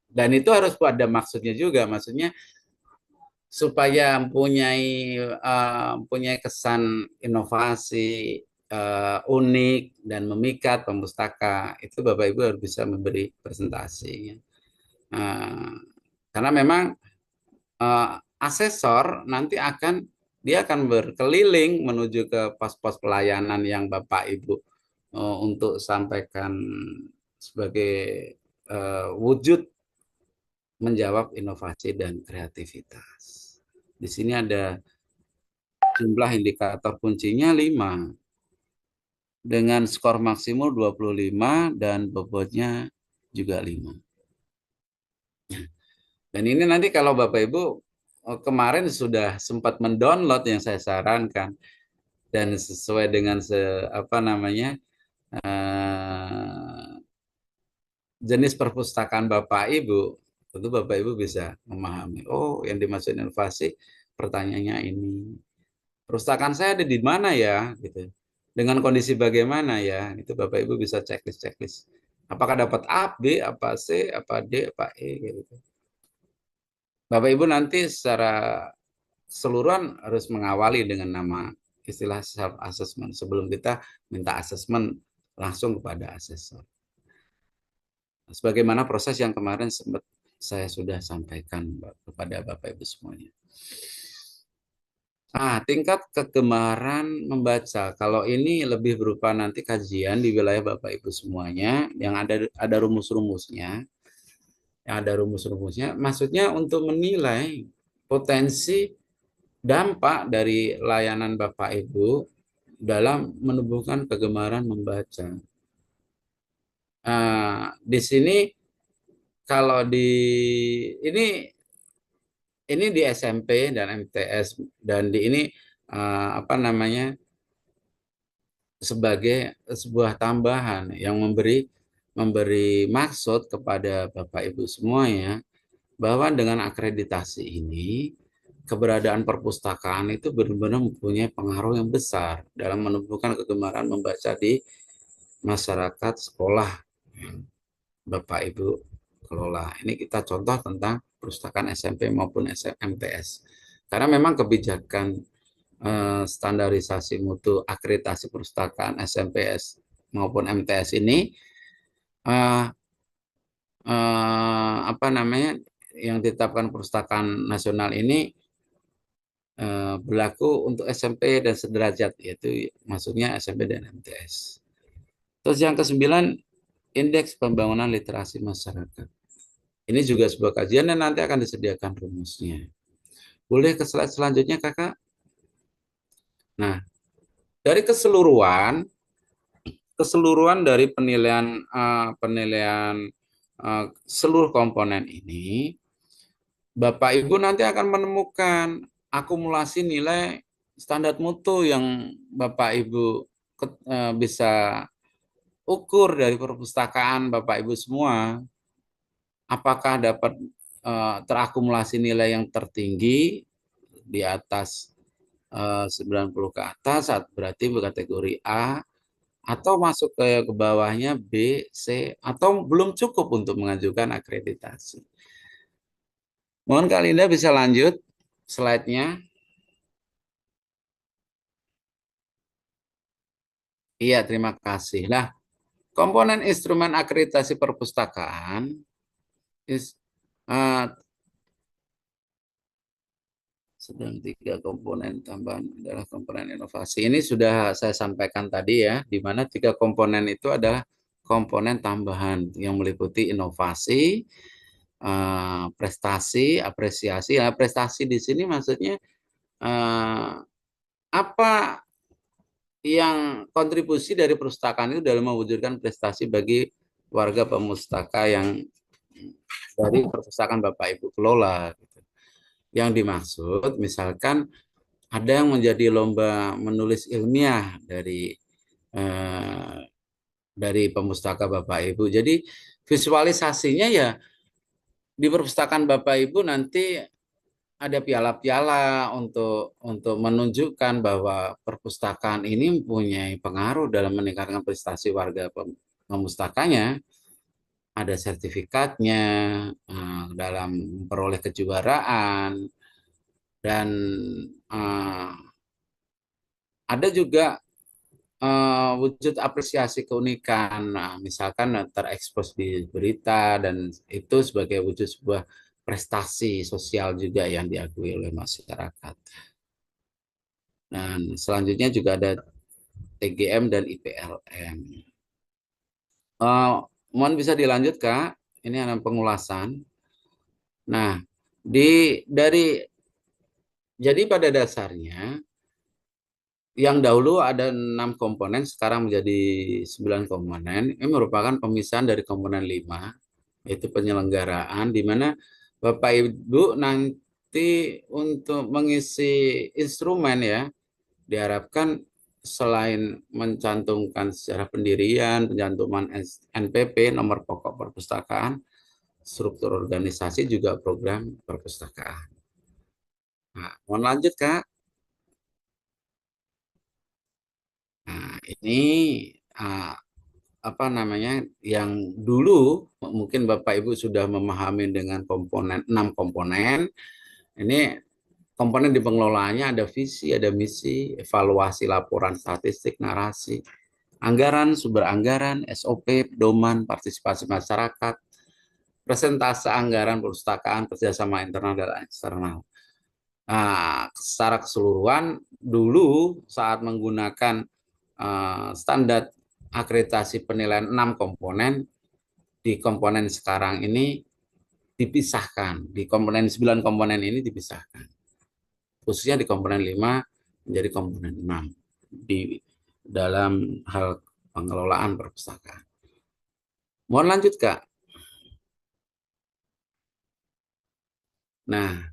dan itu harus ada maksudnya juga, maksudnya supaya mempunyai kesan inovasi unik dan memikat pemustaka, itu Bapak Ibu harus bisa memberi presentasi. Karena memang asesor nanti akan dia akan berkeliling menuju ke pos-pos pelayanan yang Bapak Ibu untuk sampaikan sebagai wujud menjawab inovasi dan kreativitas. Di sini ada jumlah indikator kuncinya 5 dengan skor maksimum 25 dan bobotnya juga 5. Dan ini nanti kalau Bapak Ibu kemarin sudah sempat mendownload yang saya sarankan dan sesuai dengan jenis perpustakaan Bapak Ibu, tentu Bapak Ibu bisa memahami, oh yang dimaksud inovasi pertanyaannya ini. Perpustakaan saya ada di mana ya gitu. Dengan kondisi bagaimana ya? Itu Bapak Ibu bisa checklist. Apakah dapat A, B, apa C, apa D, apa E gitu. Bapak Ibu nanti secara keseluruhan harus mengawali dengan nama istilah self assessment sebelum kita minta assessment langsung kepada asesor. Sebagaimana proses yang kemarin sempat saya sudah sampaikan kepada Bapak Ibu semuanya. Tingkat kegemaran membaca. Kalau ini lebih berupa nanti kajian di wilayah Bapak Ibu semuanya yang ada rumus-rumusnya. Yang ada rumus-rumusnya, maksudnya untuk menilai potensi dampak dari layanan Bapak Ibu dalam menumbuhkan kegemaran membaca. Di sini kalau ini di SMP dan MTS dan di ini sebagai sebuah tambahan yang memberi maksud kepada Bapak Ibu semuanya bahwa dengan akreditasi ini keberadaan perpustakaan itu benar-benar mempunyai pengaruh yang besar dalam menumbuhkan kegemaran membaca di masyarakat sekolah Bapak Ibu kelola. Ini kita contoh tentang perpustakaan SMP maupun MTS. Karena memang kebijakan standarisasi mutu akreditasi perpustakaan SMPS maupun MTS ini yang ditetapkan perpustakaan nasional ini berlaku untuk SMP dan sederajat, yaitu maksudnya SMP dan MTS. Terus yang ke-9, indeks pembangunan literasi masyarakat. Ini juga sebuah kajian dan nanti akan disediakan rumusnya. Boleh ke slide selanjutnya, Kakak? Nah, dari keseluruhan dari penilaian seluruh komponen ini, Bapak Ibu nanti akan menemukan akumulasi nilai standar mutu yang Bapak Ibu bisa ukur dari perpustakaan Bapak Ibu semua. Apakah dapat terakumulasi nilai yang tertinggi di atas 90 ke atas, berarti kategori A, atau masuk ke bawahnya B, C, atau belum cukup untuk mengajukan akreditasi. Mohon Kak Linda bisa lanjut slide-nya. Iya, terima kasih. Nah, komponen instrumen akreditasi perpustakaan sedang 3 komponen tambahan adalah komponen inovasi. Ini sudah saya sampaikan tadi ya, di mana 3 komponen itu adalah komponen tambahan yang meliputi inovasi, prestasi, apresiasi. Nah, prestasi di sini maksudnya apa yang kontribusi dari perpustakaan itu dalam mewujudkan prestasi bagi warga pemustaka yang dari perpustakaan Bapak Ibu kelola. Yang dimaksud misalkan ada yang menjadi lomba menulis ilmiah dari pemustaka Bapak Ibu. Jadi visualisasinya ya di perpustakaan Bapak Ibu nanti ada piala-piala untuk menunjukkan bahwa perpustakaan ini mempunyai pengaruh dalam meningkatkan prestasi warga pemustakanya. Ada sertifikatnya dalam memperoleh kejuaraan dan ada juga wujud apresiasi keunikan, misalkan terekspos di berita dan itu sebagai wujud sebuah prestasi sosial juga yang diakui oleh masyarakat. Dan selanjutnya juga ada TGM dan IPLM. Mohon bisa dilanjut, Kak. Ini ada pengulasan. Nah, jadi pada dasarnya yang dahulu ada 6 komponen, sekarang menjadi 9 komponen. Ini merupakan pemisahan dari komponen 5, yaitu penyelenggaraan, di mana Bapak Ibu nanti untuk mengisi instrumen ya, diharapkan selain mencantumkan secara pendirian, pencantuman NPP, nomor pokok perpustakaan, struktur organisasi, juga program perpustakaan. Nah, mohon lanjut, Kak. Nah, ini apa namanya, yang dulu mungkin Bapak Ibu sudah memahami dengan komponen 6 komponen. Ini komponen di pengelolaannya ada visi, ada misi, evaluasi laporan statistik, narasi, anggaran, sumber anggaran, SOP, pedoman, partisipasi masyarakat, presentase anggaran perpustakaan, kerjasama internal dan eksternal. Nah, secara keseluruhan dulu saat menggunakan standar akreditasi penilaian 6 komponen, di komponen sekarang ini dipisahkan, di komponen 9 komponen ini dipisahkan. Khususnya di komponen 5 menjadi komponen 6 di dalam hal pengelolaan perpustakaan. Mohon lanjut, Kak. Nah,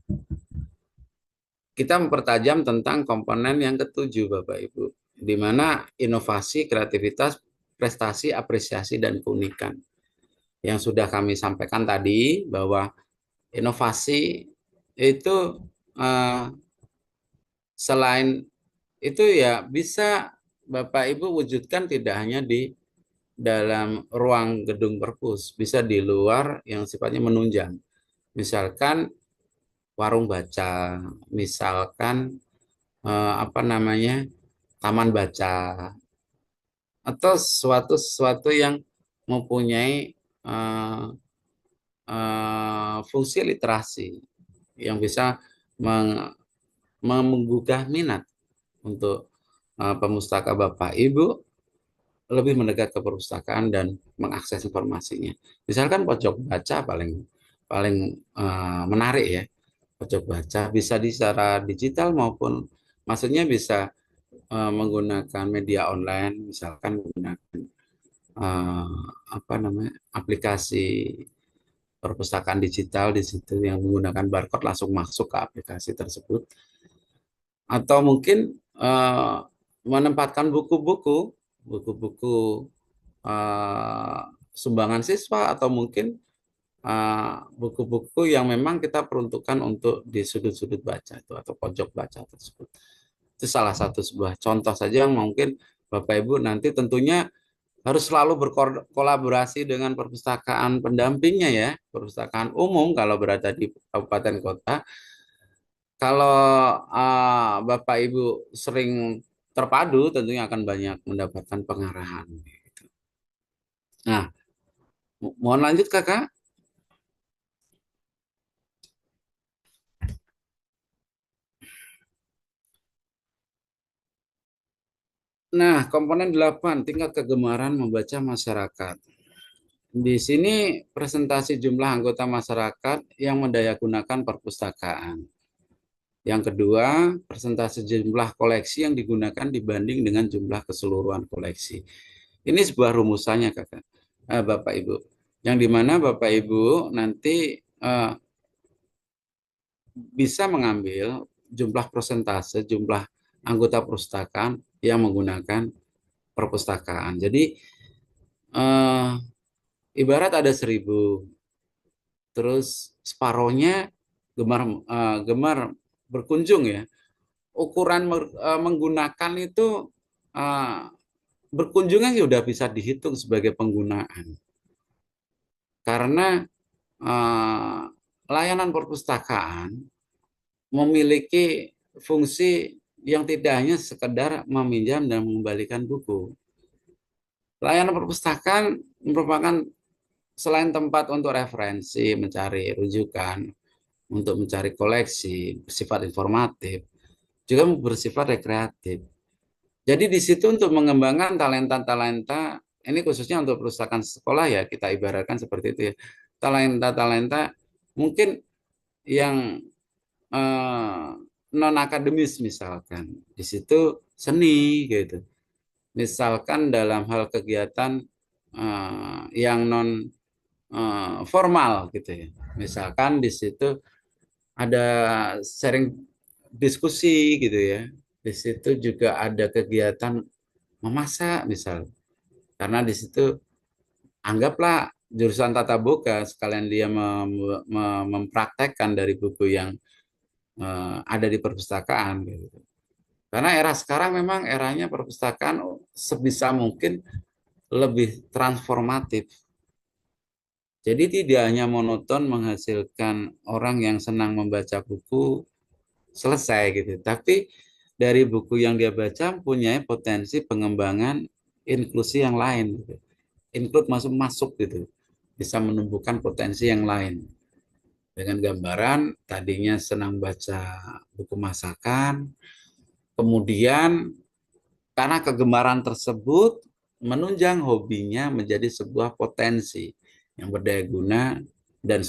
kita mempertajam tentang komponen yang ketujuh, Bapak Ibu, di mana inovasi, kreativitas, prestasi, apresiasi, dan keunikan. Yang sudah kami sampaikan tadi, bahwa inovasi itu selain itu ya bisa Bapak Ibu wujudkan tidak hanya di dalam ruang gedung perpus, bisa di luar yang sifatnya menunjang. Misalkan warung baca, misalkan apa namanya, taman baca, atau sesuatu yang mempunyai fungsi literasi yang bisa menggugah minat untuk pemustaka Bapak Ibu lebih mendekat ke perpustakaan dan mengakses informasinya. Misalkan pojok baca paling menarik ya. Pojok baca bisa secara digital maupun maksudnya bisa menggunakan media online, misalkan menggunakan apa namanya, aplikasi perpustakaan digital di situ yang menggunakan barcode langsung masuk ke aplikasi tersebut, atau mungkin menempatkan buku-buku sumbangan siswa, atau mungkin buku-buku yang memang kita peruntukkan untuk di sudut-sudut baca itu atau pojok baca tersebut. Itu salah satu sebuah contoh saja yang mungkin Bapak Ibu nanti tentunya harus selalu berkolaborasi dengan perpustakaan pendampingnya ya, perpustakaan umum kalau berada di kabupaten kota. Kalau Bapak Ibu sering terpadu, tentunya akan banyak mendapatkan pengarahan. Nah, mohon lanjut, Kakak. Nah, komponen 8, tingkat kegemaran membaca masyarakat. Di sini presentasi jumlah anggota masyarakat yang mendayagunakan perpustakaan. Yang kedua, presentasi jumlah koleksi yang digunakan dibanding dengan jumlah keseluruhan koleksi. Ini sebuah rumusannya, Kakak, Bapak Ibu. Yang dimana Bapak Ibu nanti bisa mengambil jumlah persentase, jumlah anggota perpustakaan yang menggunakan perpustakaan. Jadi ibarat ada 1000, terus separohnya gemar berkunjung ya. Ukuran menggunakan itu berkunjungnya sudah bisa dihitung sebagai penggunaan. Karena layanan perpustakaan memiliki fungsi yang tidak hanya sekedar meminjam dan mengembalikan buku. Layanan perpustakaan merupakan selain tempat untuk referensi, mencari rujukan, untuk mencari koleksi, bersifat informatif, juga bersifat rekreatif. Jadi di situ untuk mengembangkan talenta-talenta, ini khususnya untuk perpustakaan sekolah ya, kita ibaratkan seperti itu ya. Talenta-talenta mungkin yang non akademis misalkan. Di situ seni gitu. Misalkan dalam hal kegiatan yang non formal gitu ya. Misalkan di situ ada sharing diskusi gitu ya. Di situ juga ada kegiatan memasak misal. Karena di situ anggaplah jurusan tata boga sekalian dia mempraktekkan dari buku yang ada di perpustakaan gitu. Karena era sekarang memang eranya perpustakaan sebisa mungkin lebih transformatif. Jadi tidak hanya monoton menghasilkan orang yang senang membaca buku selesai gitu, tapi dari buku yang dia baca punya potensi pengembangan inklusi yang lain gitu. Include masuk gitu. Bisa menumbuhkan potensi yang lain. Dengan gambaran tadinya senang baca buku masakan, kemudian karena kegemaran tersebut menunjang hobinya menjadi sebuah potensi yang berdaya guna dan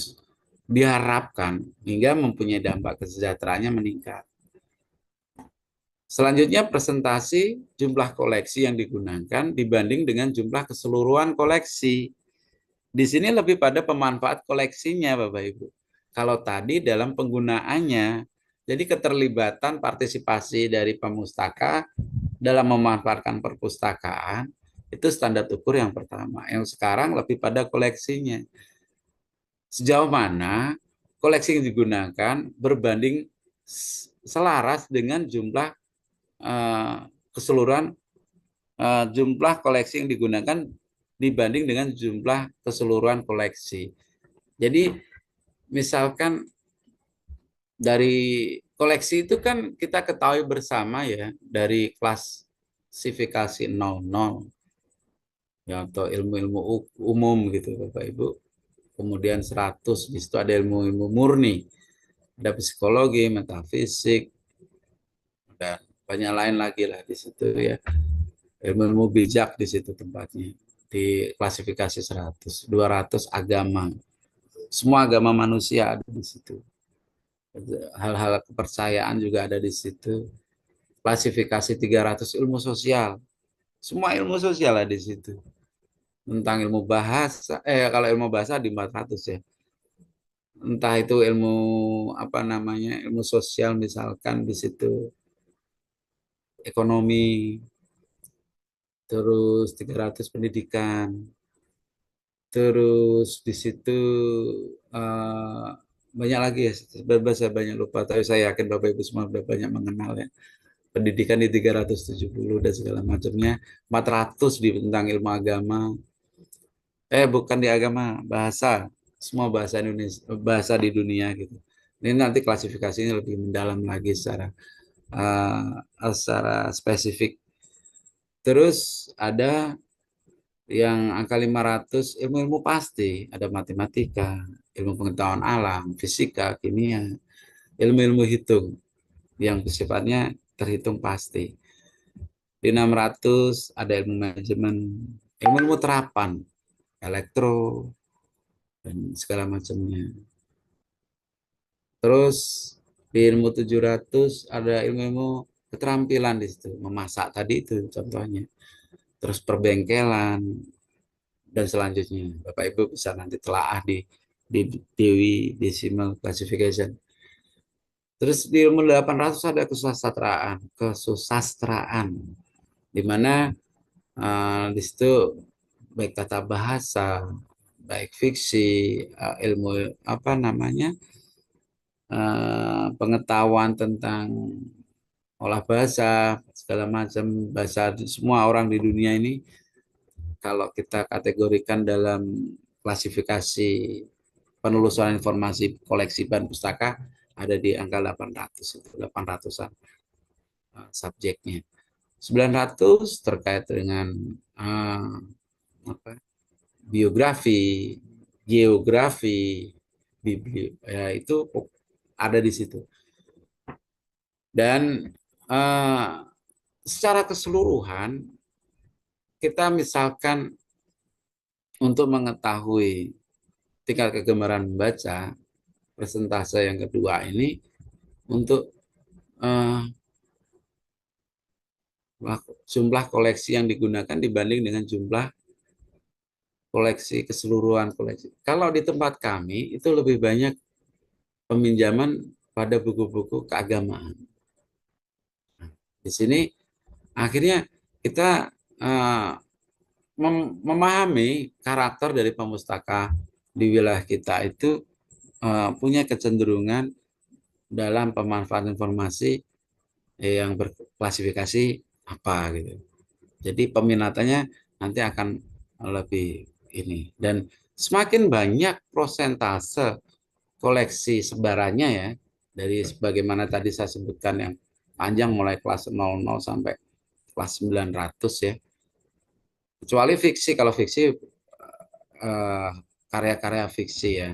diharapkan hingga mempunyai dampak kesejahteraannya meningkat. Selanjutnya presentasi jumlah koleksi yang digunakan dibanding dengan jumlah keseluruhan koleksi. Di sini lebih pada pemanfaat koleksinya Bapak Ibu. Kalau tadi dalam penggunaannya, jadi keterlibatan partisipasi dari pemustaka dalam memanfaatkan perpustakaan itu standar ukur yang pertama. Yang sekarang lebih pada koleksinya. Sejauh mana koleksi yang digunakan berbanding selaras dengan jumlah keseluruhan jumlah koleksi yang digunakan dibanding dengan jumlah keseluruhan koleksi. Jadi misalkan dari koleksi itu kan kita ketahui bersama ya dari klasifikasi 00 ya atau ilmu-ilmu umum gitu Bapak Ibu. Kemudian 100 di situ ada ilmu-ilmu murni. Ada psikologi, metafisik dan banyak lain lagi lah di situ ya. Ilmu-ilmu bijak di situ tempatnya. Di klasifikasi 100, 200 agama. Semua agama manusia ada di situ. Hal-hal kepercayaan juga ada di situ. Klasifikasi 300 ilmu sosial. Semua ilmu sosial ada di situ. Tentang ilmu bahasa, kalau ilmu bahasa di 400 ya. Entah itu ilmu apa namanya, ilmu sosial misalkan di situ ekonomi, terus 300 pendidikan, terus di situ uh, banyak lagi ya, saya banyak lupa, tapi saya yakin Bapak Ibu semua sudah banyak mengenal ya. Pendidikan di 370 dan segala macamnya, 400 di tentang ilmu agama, bukan di agama, bahasa, semua bahasa Indonesia, bahasa di dunia gitu. Ini nanti klasifikasinya lebih mendalam lagi secara spesifik. Terus ada yang angka 500 ilmu-ilmu pasti, ada matematika, ilmu pengetahuan alam, fisika, kimia, ilmu-ilmu hitung yang sifatnya terhitung pasti. Di 600 ada ilmu manajemen, ilmu-ilmu terapan, elektro, dan segala macamnya. Terus di ilmu 700 ada ilmu-ilmu keterampilan di situ, memasak tadi itu contohnya. Terus perbengkelan dan selanjutnya. Bapak Ibu bisa nanti telaah di Dewi Decimal Classification. Terus di ilmu 800 ada kesusastraan di mana di situ baik tata bahasa, baik fiksi, ilmu apa namanya, pengetahuan tentang olah bahasa, segala macam bahasa semua orang di dunia ini kalau kita kategorikan dalam klasifikasi penelusuran informasi koleksi bahan pustaka ada di angka 800 itu 800-an subjeknya. 900 terkait dengan biografi, geografi, ya itu ada di situ. Dan eh, secara keseluruhan kita misalkan untuk mengetahui tingkat kegemaran membaca, persentase yang kedua ini untuk eh, jumlah koleksi yang digunakan dibanding dengan jumlah koleksi keseluruhan koleksi. Kalau di tempat kami itu lebih banyak peminjaman pada buku-buku keagamaan. Di sini akhirnya kita memahami karakter dari pemustaka di wilayah kita itu punya kecenderungan dalam pemanfaatan informasi yang berklasifikasi apa gitu. Jadi peminatannya nanti akan lebih ini, dan semakin banyak prosentase koleksi sebarannya ya, dari sebagaimana tadi saya sebutkan yang panjang mulai kelas 00 sampai kelas 900 ya. Kecuali fiksi, kalau fiksi karya-karya fiksi ya,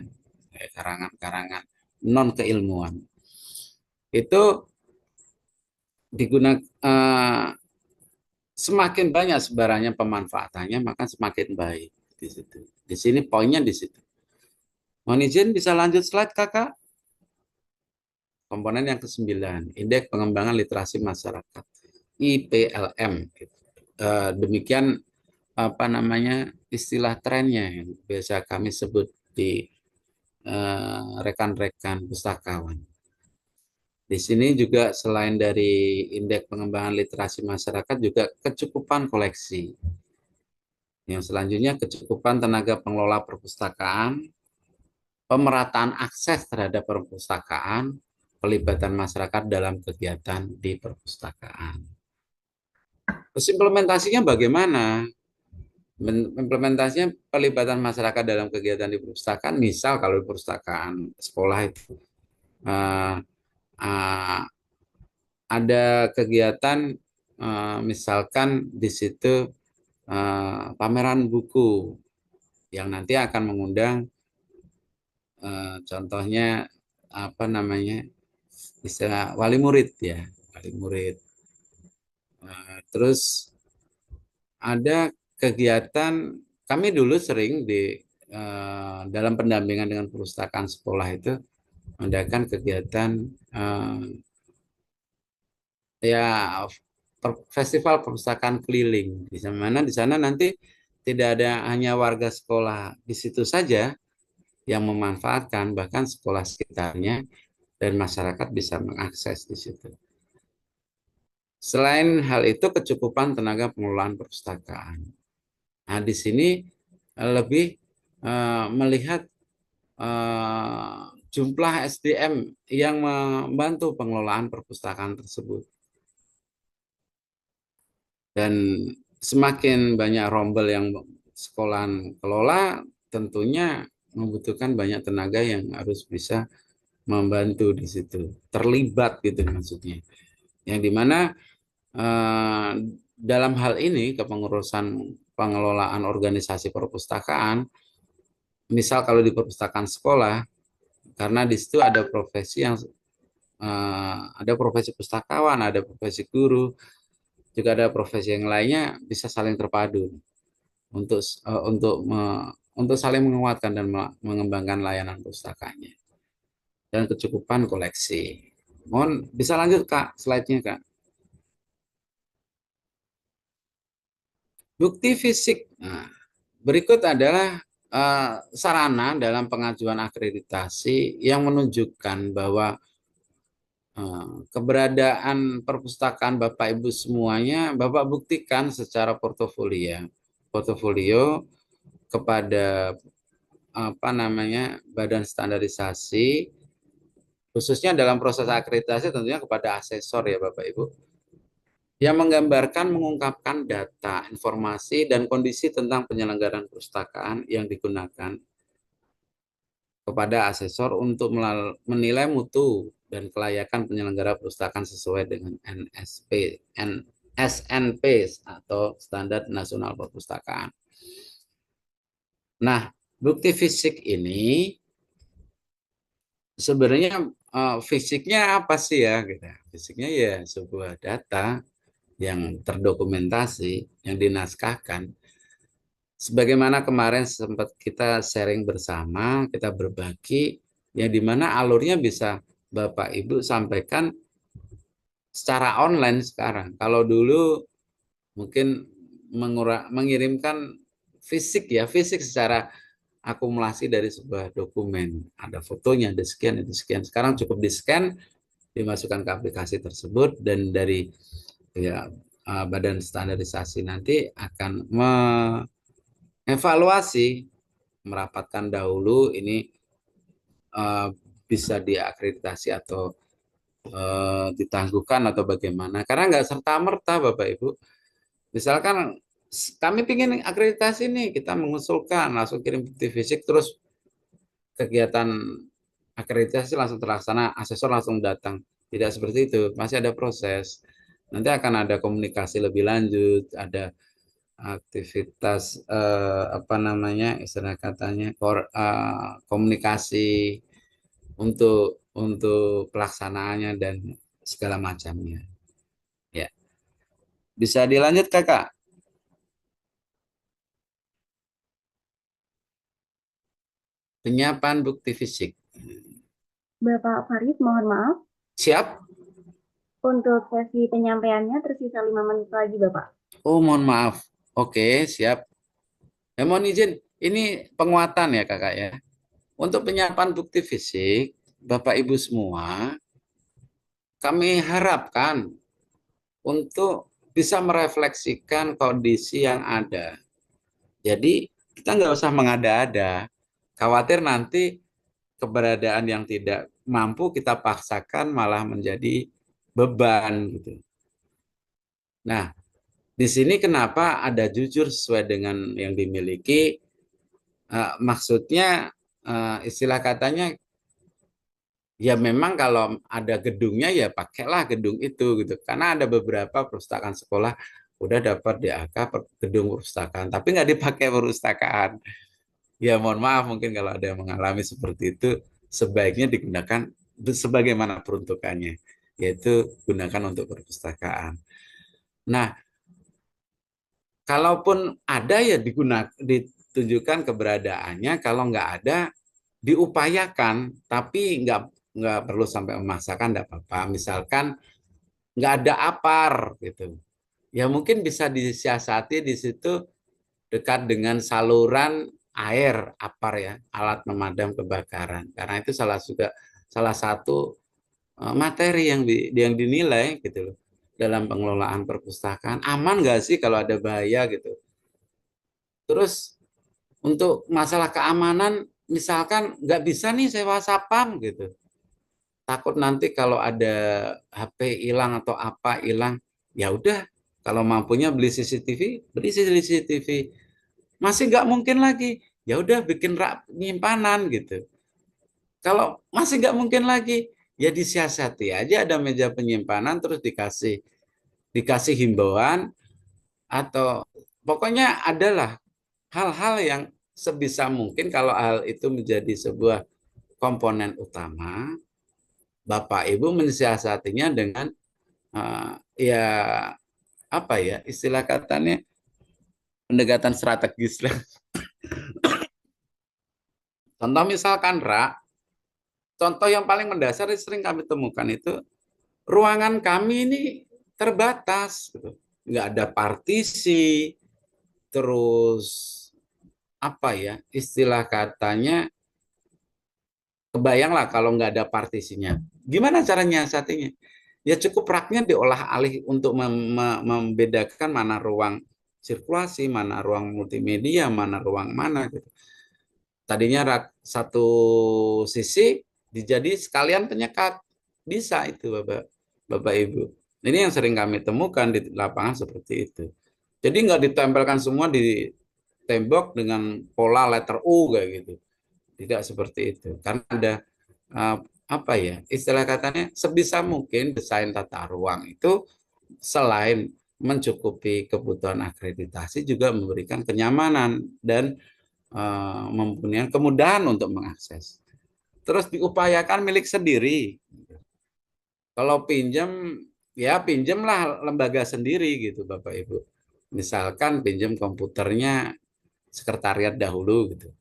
karangan-karangan non keilmuan itu digunakan semakin banyak sebarannya pemanfaatannya maka semakin baik di situ. Di sini poinnya di situ. Mohon izin bisa lanjut slide kakak. Komponen yang ke-9, Indeks Pengembangan Literasi Masyarakat, IPLM. Demikian apa namanya istilah trennya yang biasa kami sebut di rekan-rekan pustakawan. Di sini juga selain dari Indeks Pengembangan Literasi Masyarakat juga kecukupan koleksi. Yang selanjutnya kecukupan tenaga pengelola perpustakaan, pemerataan akses terhadap perpustakaan, pelibatan masyarakat dalam kegiatan di perpustakaan. Terus implementasinya bagaimana? Implementasinya pelibatan masyarakat dalam kegiatan di perpustakaan, misal kalau di perpustakaan sekolah itu ada kegiatan misalkan di situ pameran buku yang nanti akan mengundang contohnya apa namanya istilah wali murid ya, wali murid. Terus ada kegiatan kami dulu sering di dalam pendampingan dengan perpustakaan sekolah itu mengadakan kegiatan ya festival perpustakaan keliling, di mana di sana nanti tidak ada hanya warga sekolah di situ saja yang memanfaatkan, bahkan sekolah sekitarnya dan masyarakat bisa mengakses di situ. Selain hal itu, kecukupan tenaga pengelolaan perpustakaan. Nah, di sini lebih melihat jumlah SDM yang membantu pengelolaan perpustakaan tersebut. Dan semakin banyak rombel yang sekolahan kelola, tentunya membutuhkan banyak tenaga yang harus bisa membantu di situ, terlibat gitu maksudnya. Yang dimana dalam hal ini kepengurusan pengelolaan organisasi perpustakaan, misal kalau di perpustakaan sekolah, karena di situ ada profesi yang ada profesi pustakawan, ada profesi guru, juga ada profesi yang lainnya bisa saling terpadu untuk saling menguatkan dan mengembangkan layanan pustakanya dan kecukupan koleksi. Mohon bisa lanjut Kak, slide-nya Kak. Bukti fisik. Nah, berikut adalah sarana dalam pengajuan akreditasi yang menunjukkan bahwa keberadaan perpustakaan Bapak Ibu semuanya Bapak buktikan secara portofolio kepada apa namanya badan standarisasi, khususnya dalam proses akreditasi tentunya kepada asesor ya Bapak Ibu, yang menggambarkan mengungkapkan data, informasi dan kondisi tentang penyelenggaraan perpustakaan yang digunakan kepada asesor untuk menilai mutu dan kelayakan penyelenggara perpustakaan sesuai dengan SNP atau Standar Nasional Perpustakaan. Nah, bukti fisik ini sebenarnya fisiknya apa sih ya gitu. Fisiknya ya sebuah data yang terdokumentasi, yang dinaskahkan. Sebagaimana kemarin sempat kita sharing bersama, kita berbagi, yang dimana alurnya bisa Bapak Ibu sampaikan secara online sekarang. Kalau dulu mungkin mengirimkan fisik ya, fisik secara akumulasi dari sebuah dokumen. Ada fotonya, ada sekian, itu sekian. Sekarang cukup di-scan, dimasukkan ke aplikasi tersebut, dan dari ya, badan standarisasi nanti akan mengevaluasi, merapatkan dahulu ini bisa diakreditasi atau ditangguhkan atau bagaimana. Karena nggak serta-merta Bapak Ibu. Misalkan kami ingin akreditasi nih, kita mengusulkan, langsung kirim bukti fisik, terus kegiatan akreditasi langsung terlaksana, asesor langsung datang. Tidak seperti itu, masih ada proses. Nanti akan ada komunikasi lebih lanjut, ada aktivitas apa namanya istilah katanya komunikasi untuk pelaksanaannya dan segala macamnya. Ya, bisa dilanjut Kakak. Penyiapan bukti fisik. Bapak Farid, mohon maaf. Siap? Untuk sesi penyampaiannya tersisa 5 menit lagi, Bapak. Oh, mohon maaf. Oke, siap. Mohon izin, ini penguatan ya Kakak ya. Untuk penyiapan bukti fisik, Bapak Ibu semua, kami harapkan untuk bisa merefleksikan kondisi yang ada. Jadi, kita nggak usah mengada-ada. Khawatir nanti keberadaan yang tidak mampu kita paksakan malah menjadi beban gitu. Nah, di sini kenapa ada jujur sesuai dengan yang dimiliki? Maksudnya istilah katanya ya memang kalau ada gedungnya ya pakailah gedung itu gitu. Karena ada beberapa perpustakaan sekolah udah dapat DAK gedung perpustakaan, tapi nggak dipakai perpustakaan. Ya mohon maaf mungkin kalau ada yang mengalami seperti itu, sebaiknya digunakan sebagaimana peruntukannya, yaitu gunakan untuk perpustakaan. Nah, kalaupun ada ya ditunjukkan keberadaannya, kalau nggak ada diupayakan, tapi nggak perlu sampai memaksakan, nggak apa-apa. Misalkan nggak ada APAR gitu, ya mungkin bisa disiasati di situ dekat dengan saluran air APAR ya, alat pemadam kebakaran. Karena itu salah satu materi yang dinilai gitu loh dalam pengelolaan perpustakaan. Aman nggak sih kalau ada bahaya gitu. Terus untuk masalah keamanan, misalkan nggak bisa nih sewa sapam gitu. Takut nanti kalau ada HP hilang atau apa hilang, ya udah kalau mampunya beli CCTV, beli CCTV. Masih nggak mungkin lagi, ya udah bikin rak penyimpanan gitu. Kalau masih nggak mungkin lagi, ya disiasati aja ada meja penyimpanan terus dikasih himbauan atau pokoknya adalah hal-hal yang sebisa mungkin kalau hal itu menjadi sebuah komponen utama, Bapak Ibu mensiasatinya dengan ya apa ya istilah katanya pendekatan strategis lah. Contoh misalkan contoh yang paling mendasar yang sering kami temukan itu ruangan kami ini terbatas, gitu. Nggak ada partisi, terus apa ya istilah katanya, kebayang lah kalau nggak ada partisinya. Gimana caranya satunya? Ya cukup raknya diolah alih untuk membedakan mana ruang sirkulasi, mana ruang multimedia, mana ruang mana gitu. Tadinya rak satu sisi dijadi sekalian penyekat. Bisa itu Bapak Ibu. Ini yang sering kami temukan di lapangan seperti itu. Jadi nggak ditempelkan semua di tembok dengan pola letter U kayak gitu. Tidak seperti itu. Karena ada apa ya istilah katanya sebisa mungkin desain tata ruang itu selain mencukupi kebutuhan akreditasi juga memberikan kenyamanan dan mempunyai kemudahan untuk mengakses. terus diupayakan milik sendiri. Kalau pinjam, ya pinjamlah lembaga sendiri gitu Bapak Ibu. Misalkan pinjam komputernya sekretariat dahulu gitu.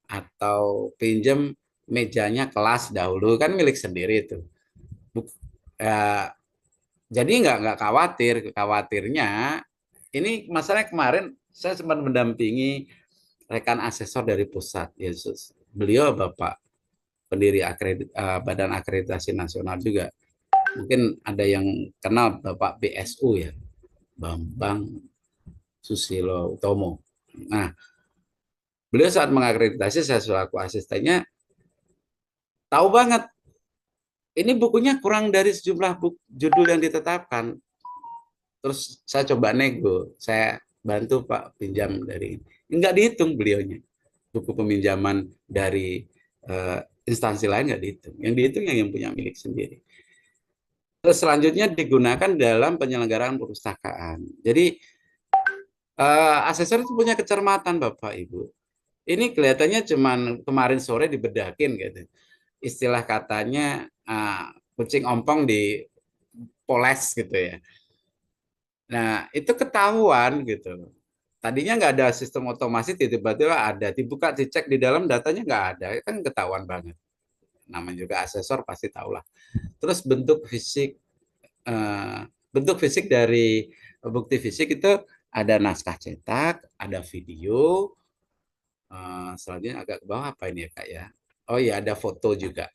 Atau pinjam mejanya kelas dahulu, kan milik sendiri itu. Ya, jadi nggak khawatir, khawatirnya ini masalahnya kemarin saya sempat mendampingi rekan asesor dari pusat, Yesus. Beliau Bapak pendiri Badan Akreditasi Nasional juga. Mungkin ada yang kenal Bapak BSU ya, Bambang Susilo Utomo. Nah, beliau saat mengakreditasi saya selaku asistennya tahu banget ini bukunya kurang dari sejumlah judul yang ditetapkan. Terus saya coba nego, saya bantu Pak pinjam dari ini. Enggak dihitung beliaunya. Buku peminjaman dari instansi lain nggak dihitung. Yang dihitung yang punya milik sendiri. Terus selanjutnya digunakan dalam penyelenggaraan perpustakaan. Jadi asesor itu punya kecermatan Bapak Ibu. Ini kelihatannya cuman kemarin sore dibedakin gitu. Istilah katanya kucing ompong di poles gitu ya. Nah, itu ketahuan gitu. Tadinya nggak ada sistem otomasi, tiba-tiba ada. Dibuka, dicek di dalam datanya nggak ada. Kan ketahuan banget. Namanya juga asesor pasti tahulah. Terus bentuk fisik dari bukti fisik itu ada naskah cetak, ada video. Selanjutnya agak ke bawah apa ini ya Kak ya? Oh iya, ada foto juga.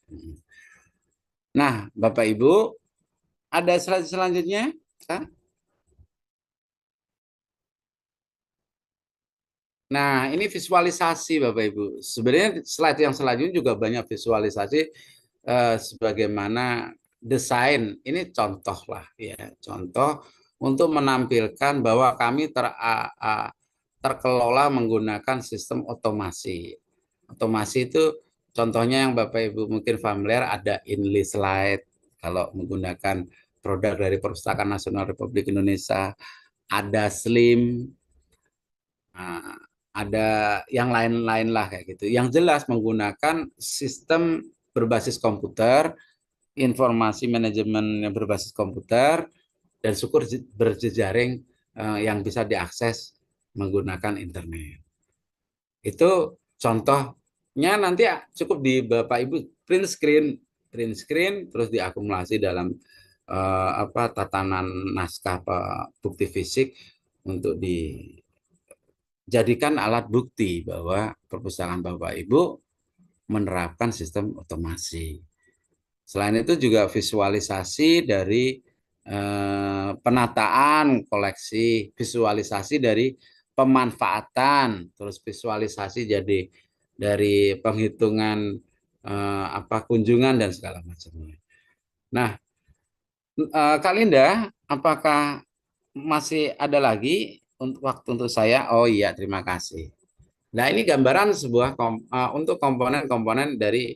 Nah, Bapak Ibu, ada slide selanjutnya, Kak? Nah, ini visualisasi Bapak Ibu. Sebenarnya slide yang selanjutnya juga banyak visualisasi sebagaimana desain. Ini contoh lah ya, contoh untuk menampilkan bahwa kami terkelola menggunakan sistem otomasi. Otomasi itu contohnya yang Bapak Ibu mungkin familiar, ada Inli Slide kalau menggunakan produk dari Perpustakaan Nasional Republik Indonesia, ada Slim, ada yang lain-lain lah kayak gitu. Yang jelas menggunakan sistem berbasis komputer, informasi manajemen yang berbasis komputer, dan syukur berjejaring yang bisa diakses menggunakan internet. Itu contohnya nanti cukup di Bapak Ibu print screen terus diakumulasi dalam tatanan naskah bukti fisik untuk dijadikan alat bukti bahwa perpustakaan Bapak Ibu menerapkan sistem otomasi. Selain itu juga visualisasi dari penataan koleksi, visualisasi dari pemanfaatan, terus visualisasi jadi dari penghitungan kunjungan dan segala macamnya. Nah, Kak Linda, apakah masih ada lagi waktu untuk saya? Oh iya, terima kasih. Nah, ini gambaran sebuah untuk komponen-komponen dari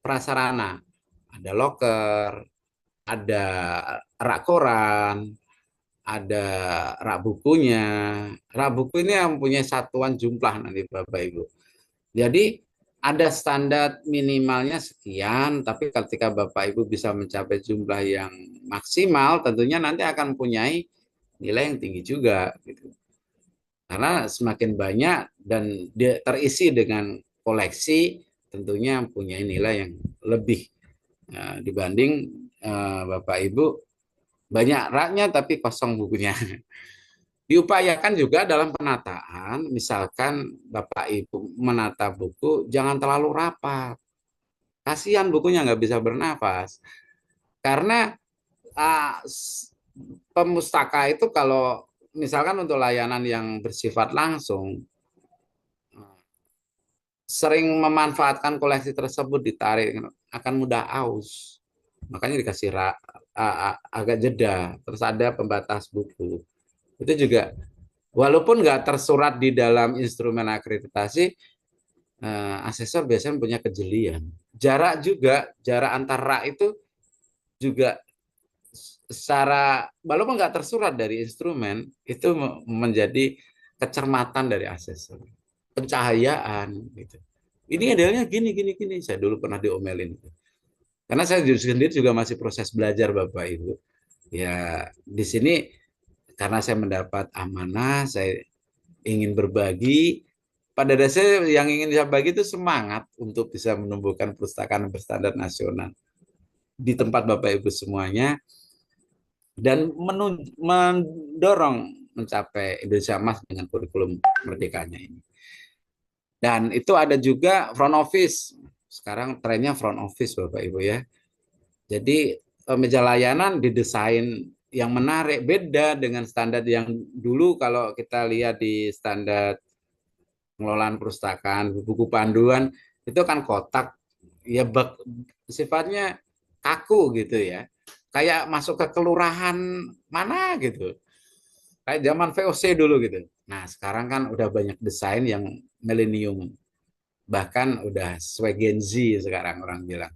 prasarana. Ada loker, ada rak koran, ada rak bukunya. Rak buku ini yang punya satuan jumlah nanti Bapak Ibu. Jadi ada standar minimalnya sekian, tapi ketika Bapak Ibu bisa mencapai jumlah yang maksimal, tentunya nanti akan mempunyai nilai yang tinggi juga. Gitu. Karena semakin banyak dan dia terisi dengan koleksi, tentunya mempunyai nilai yang lebih dibanding Bapak Ibu banyak raknya tapi kosong bukunya. Diupayakan juga dalam penataan, misalkan Bapak Ibu menata buku, jangan terlalu rapat. Kasihan bukunya nggak bisa bernafas. Karena pemustaka itu kalau misalkan untuk layanan yang bersifat langsung, sering memanfaatkan koleksi tersebut ditarik, akan mudah aus. Makanya dikasih agak jeda, terus ada pembatas buku. Itu juga walaupun nggak tersurat di dalam instrumen akreditasi, asesor biasanya punya kejelian. Jarak antar rak itu juga secara walaupun nggak tersurat dari instrumen, itu menjadi kecermatan dari asesor. Pencahayaan gitu. Ini idealnya gini, gini, gini. Saya dulu pernah diomelin. Karena saya sendiri juga masih proses belajar Bapak Ibu. Ya, di sini karena saya mendapat amanah, saya ingin berbagi. Pada dasarnya yang ingin saya bagi itu semangat untuk bisa menumbuhkan perpustakaan berstandar nasional di tempat Bapak Ibu semuanya dan mendorong mencapai Indonesia Emas dengan kurikulum merdekanya ini. Dan itu ada juga front office. Sekarang trennya front office Bapak Ibu ya. Jadi meja layanan didesain yang menarik, beda dengan standar yang dulu kalau kita lihat di standar pengelolaan perpustakaan, buku panduan itu kan kotak ya sifatnya kaku gitu ya. Kayak masuk ke kelurahan mana gitu. Kayak zaman VOC dulu gitu. Nah, sekarang kan udah banyak desain yang milenium. Bahkan udah sesuai Gen Z sekarang orang bilang.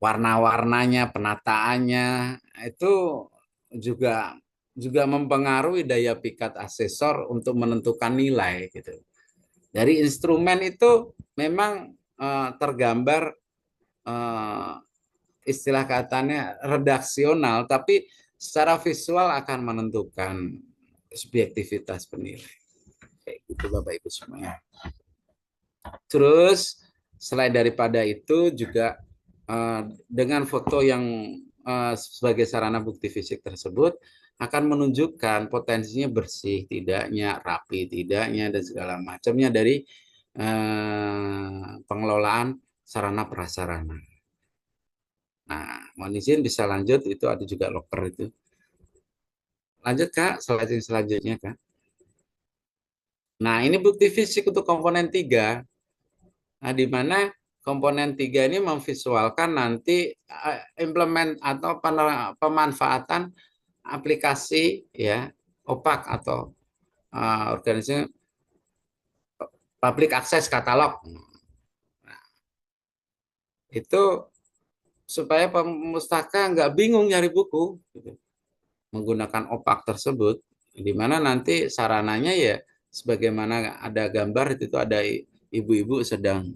Warna-warnanya, penataannya itu juga juga mempengaruhi daya pikat asesor untuk menentukan nilai gitu. Dari instrumen itu memang tergambar istilah katanya redaksional, tapi secara visual akan menentukan subjektivitas penilai. Kayak gitu Bapak Ibu semuanya. Terus selain daripada itu juga dengan foto yang sebagai sarana bukti fisik tersebut akan menunjukkan potensinya bersih tidaknya, rapi tidaknya, dan segala macamnya dari pengelolaan sarana prasarana. Nah, mohon izin bisa lanjut, itu ada juga loker itu. Lanjut Kak, slide selanjutnya Kak. Nah, ini bukti fisik untuk komponen 3. Nah, di mana komponen 3 ini memvisualkan nanti implement atau pemanfaatan aplikasi ya opak atau organisasi public access katalog. Nah, itu supaya pemustaka nggak bingung nyari buku gitu, menggunakan opak tersebut, di mana nanti sarananya ya sebagaimana ada gambar itu ada ibu-ibu sedang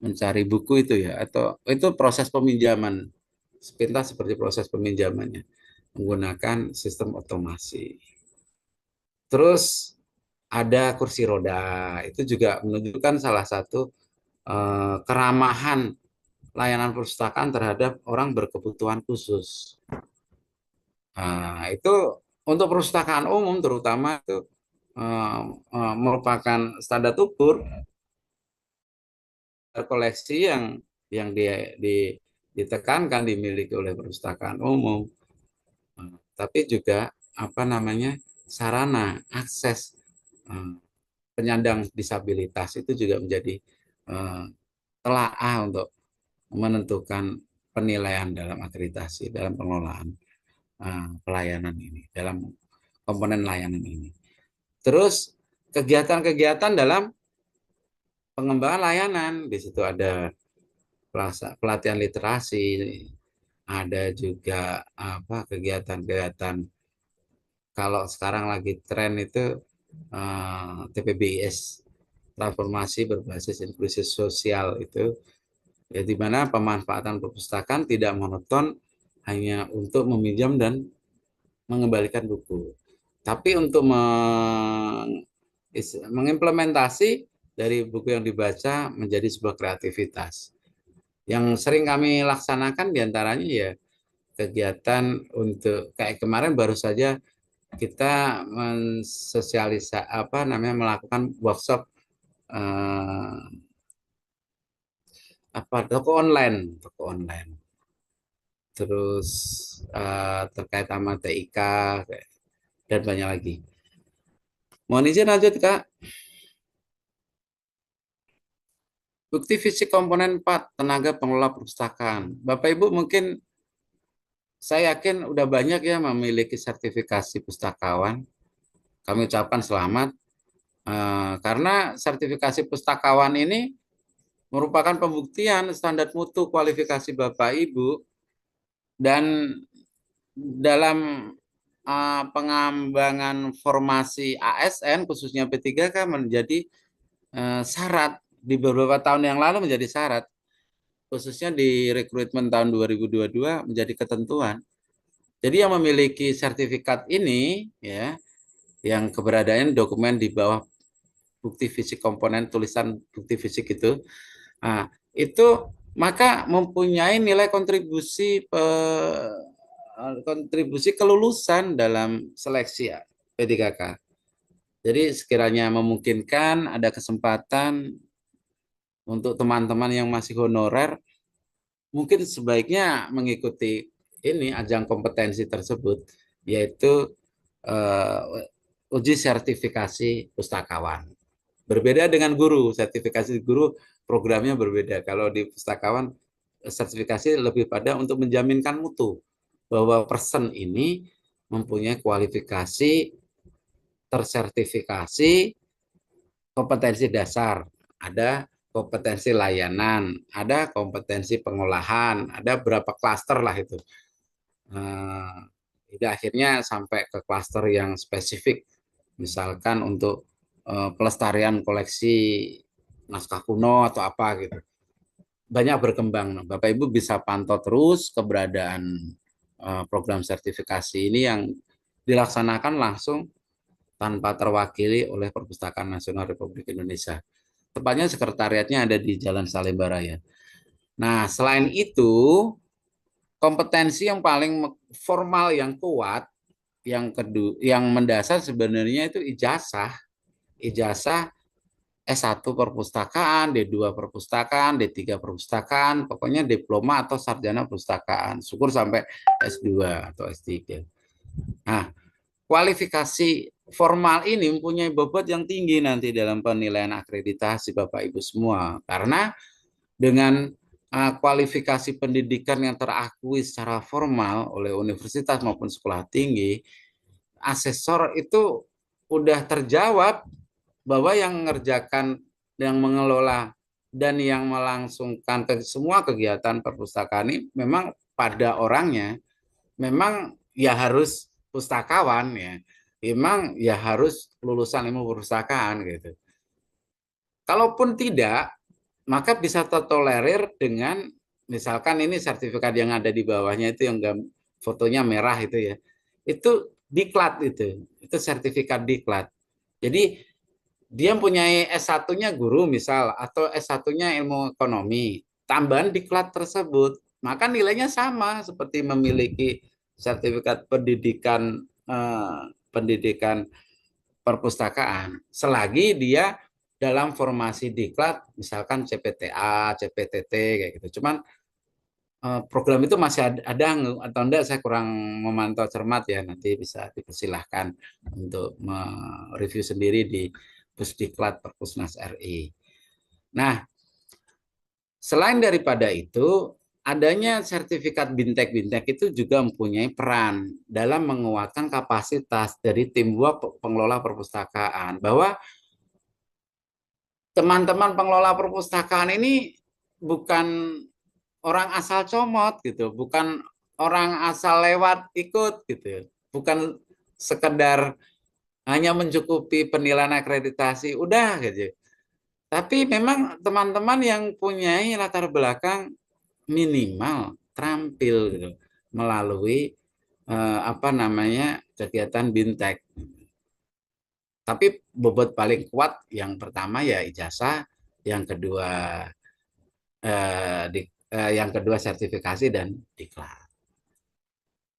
mencari buku itu ya, atau itu proses peminjaman sepintas seperti proses peminjamannya menggunakan sistem otomasi. Terus ada kursi roda, itu juga menunjukkan salah satu keramahan layanan perpustakaan terhadap orang berkebutuhan khusus. Nah, itu untuk perpustakaan umum terutama itu merupakan standar ukur koleksi yang ditekankan dimiliki oleh perpustakaan umum, tapi juga apa namanya sarana akses penyandang disabilitas itu juga menjadi telaah untuk menentukan penilaian dalam akreditasi dalam pengelolaan pelayanan ini, dalam komponen layanan ini. Terus kegiatan-kegiatan dalam pengembangan layanan, di situ ada pelatihan literasi, ada juga apa kegiatan-kegiatan kalau sekarang lagi tren itu TPBIS, transformasi berbasis inklusi sosial itu, ya di mana pemanfaatan perpustakaan tidak monoton hanya untuk meminjam dan mengembalikan buku, tapi untuk mengimplementasi dari buku yang dibaca menjadi sebuah kreativitas. Yang sering kami laksanakan diantaranya ya kegiatan untuk kayak kemarin baru saja kita mensosialisasi apa namanya melakukan workshop toko online, terus terkait sama TIK dan banyak lagi. Mohon izin lanjut Kak. Bukti fisik komponen 4, tenaga pengelola perpustakaan. Bapak Ibu mungkin saya yakin udah banyak ya memiliki sertifikasi pustakawan. Kami ucapkan selamat karena sertifikasi pustakawan ini merupakan pembuktian standar mutu kualifikasi Bapak Ibu, dan dalam pengembangan formasi ASN khususnya P3K menjadi syarat di beberapa tahun yang lalu menjadi syarat, khususnya di rekrutmen tahun 2022 menjadi ketentuan. Jadi yang memiliki sertifikat ini ya, yang keberadaan dokumen di bawah bukti fisik komponen tulisan bukti fisik itu, nah, itu maka mempunyai nilai kontribusi kelulusan dalam seleksi P3K. Jadi sekiranya memungkinkan ada kesempatan untuk teman-teman yang masih honorer, mungkin sebaiknya mengikuti ini ajang kompetensi tersebut, yaitu uji sertifikasi pustakawan. Berbeda dengan guru, sertifikasi guru programnya berbeda. Kalau di pustakawan, sertifikasi lebih pada untuk menjaminkan mutu, bahwa person ini mempunyai kualifikasi tersertifikasi kompetensi dasar, ada kompetensi layanan, ada kompetensi pengolahan, ada berapa klaster lah itu. Jadi akhirnya sampai ke klaster yang spesifik, misalkan untuk pelestarian koleksi naskah kuno atau apa gitu. Banyak berkembang. Bapak Ibu bisa pantau terus keberadaan program sertifikasi ini yang dilaksanakan langsung tanpa terwakili oleh Perpustakaan Nasional Republik Indonesia. Tepatnya sekretariatnya ada di Jalan Salemba Raya. Nah, selain itu, kompetensi yang paling formal yang kuat, yang kedua, yang mendasar sebenarnya itu ijazah. Ijazah S1 perpustakaan, D2 perpustakaan, D3 perpustakaan, pokoknya diploma atau sarjana perpustakaan. Syukur sampai S2 atau S3. Nah, kualifikasi formal ini mempunyai bobot yang tinggi nanti dalam penilaian akreditasi Bapak Ibu semua. Karena dengan kualifikasi pendidikan yang terakui secara formal oleh universitas maupun sekolah tinggi, asesor itu udah terjawab bahwa yang mengerjakan, yang mengelola, dan yang melangsungkan semua kegiatan perpustakaan ini memang pada orangnya, memang ya harus pustakawan ya, memang ya harus lulusan ilmu perpustakaan gitu. Kalaupun tidak, maka bisa tertolerir dengan misalkan ini sertifikat yang ada di bawahnya itu yang fotonya merah itu ya, itu diklat itu sertifikat diklat. Jadi dia mempunyai S1-nya guru misal, atau S1-nya ilmu ekonomi, tambahan diklat tersebut, maka nilainya sama seperti memiliki sertifikat pendidikan perpustakaan, selagi dia dalam formasi diklat, misalkan CPTA, CPTT kayak gitu. Cuman program itu masih ada atau enggak, saya kurang memantau cermat ya, nanti bisa dipersilahkan untuk mereview sendiri di Pusdiklat Perpusnas RI. Nah, selain daripada itu, adanya sertifikat bintek-bintek itu juga mempunyai peran dalam menguatkan kapasitas dari tim pengelola perpustakaan, bahwa teman-teman pengelola perpustakaan ini bukan orang asal comot gitu, bukan orang asal lewat ikut gitu, bukan sekedar hanya mencukupi penilaian akreditasi udah gitu. Tapi memang teman-teman yang punya latar belakang minimal terampil gitu melalui kegiatan bintek. Tapi bobot paling kuat yang pertama ya ijazah, yang kedua sertifikasi dan diklat.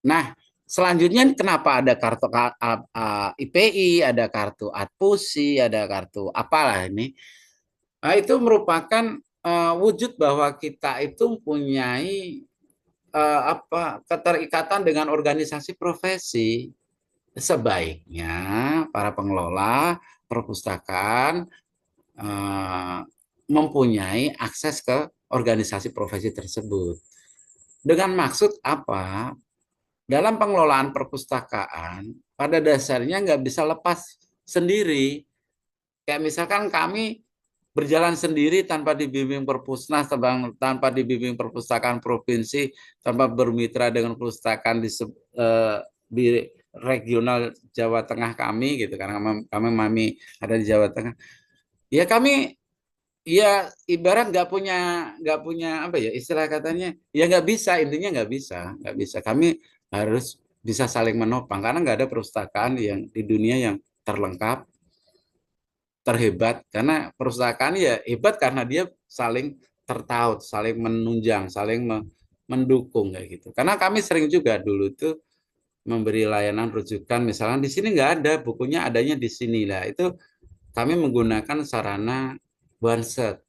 Nah, selanjutnya kenapa ada kartu IPI, ada kartu Adpusi, ada kartu apalah ini? Nah, itu merupakan wujud bahwa kita itu mempunyai keterikatan dengan organisasi profesi. Sebaiknya para pengelola perpustakaan mempunyai akses ke organisasi profesi tersebut. Dengan maksud apa? Dalam pengelolaan perpustakaan, pada dasarnya nggak bisa lepas sendiri. Kayak misalkan kami berjalan sendiri tanpa dibimbing Perpusnas, tanpa dibimbing perpustakaan provinsi, tanpa bermitra dengan perpustakaan di regional Jawa Tengah kami gitu, karena kami ada di Jawa Tengah. Ya kami ya ibarat nggak punya apa ya istilah katanya ya nggak bisa intinya nggak bisa kami harus bisa saling menopang karena nggak ada perpustakaan yang di dunia yang terlengkap terhebat karena perpustakaan ya hebat karena dia saling tertaut saling menunjang saling mendukung kayak gitu karena kami sering juga dulu tuh memberi layanan rujukan misalnya di sini nggak ada bukunya adanya di sini lah itu kami menggunakan sarana One-Shot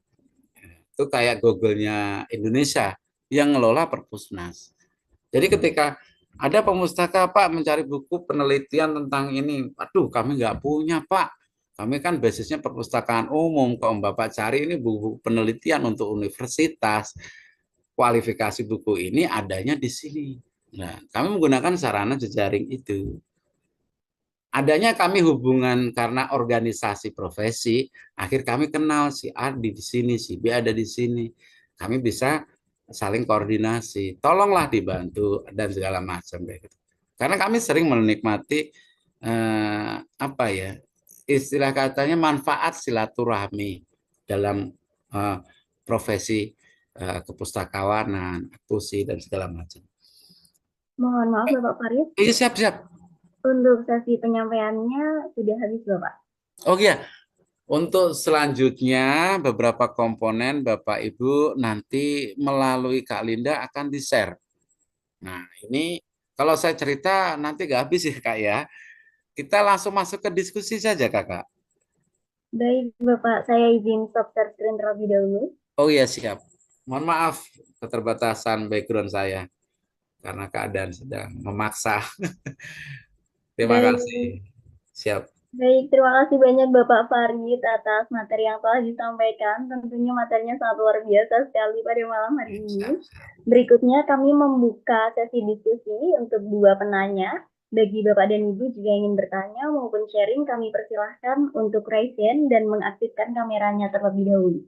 itu kayak Google-nya Indonesia yang ngelola Perpusnas. Jadi ketika ada pemustaka Pak mencari buku penelitian tentang ini, aduh kami nggak punya Pak. Kami kan basisnya perpustakaan umum, kalau Bapak cari ini buku penelitian untuk universitas, kualifikasi buku ini adanya di sini. Nah, kami menggunakan sarana jejaring itu. Adanya kami hubungan karena organisasi profesi, akhir kami kenal si A di sini, si B ada di sini. Kami bisa saling koordinasi. Tolonglah dibantu dan segala macam kayak gitu. Karena kami sering menikmati apa ya? Istilah katanya manfaat silaturahmi dalam eh, profesi kepustakawanan, akusi dan segala macam. Mohon maaf Bapak Farid, Iya siap-siap. untuk sesi penyampaiannya sudah habis Bapak. Oh iya, untuk selanjutnya beberapa komponen Bapak Ibu nanti melalui Kak Linda akan di-share. Nah ini kalau saya cerita nanti nggak habis ya Kak ya. Kita langsung masuk ke diskusi saja Kakak. Baik Bapak, saya izin stop share screen terlebih dahulu. Oh iya siap. Mohon maaf keterbatasan background saya karena keadaan sedang memaksa. Terima Baik, kasih. Siap. baik, terima kasih banyak Bapak Farid atas materi yang telah disampaikan. Tentunya materinya sangat luar biasa sekali pada malam hari ini. Siap, siap. Berikutnya kami membuka sesi diskusi untuk dua penanya. Bagi Bapak dan Ibu jika ingin bertanya maupun sharing, kami persilahkan untuk raise hand dan mengaktifkan kameranya terlebih dahulu.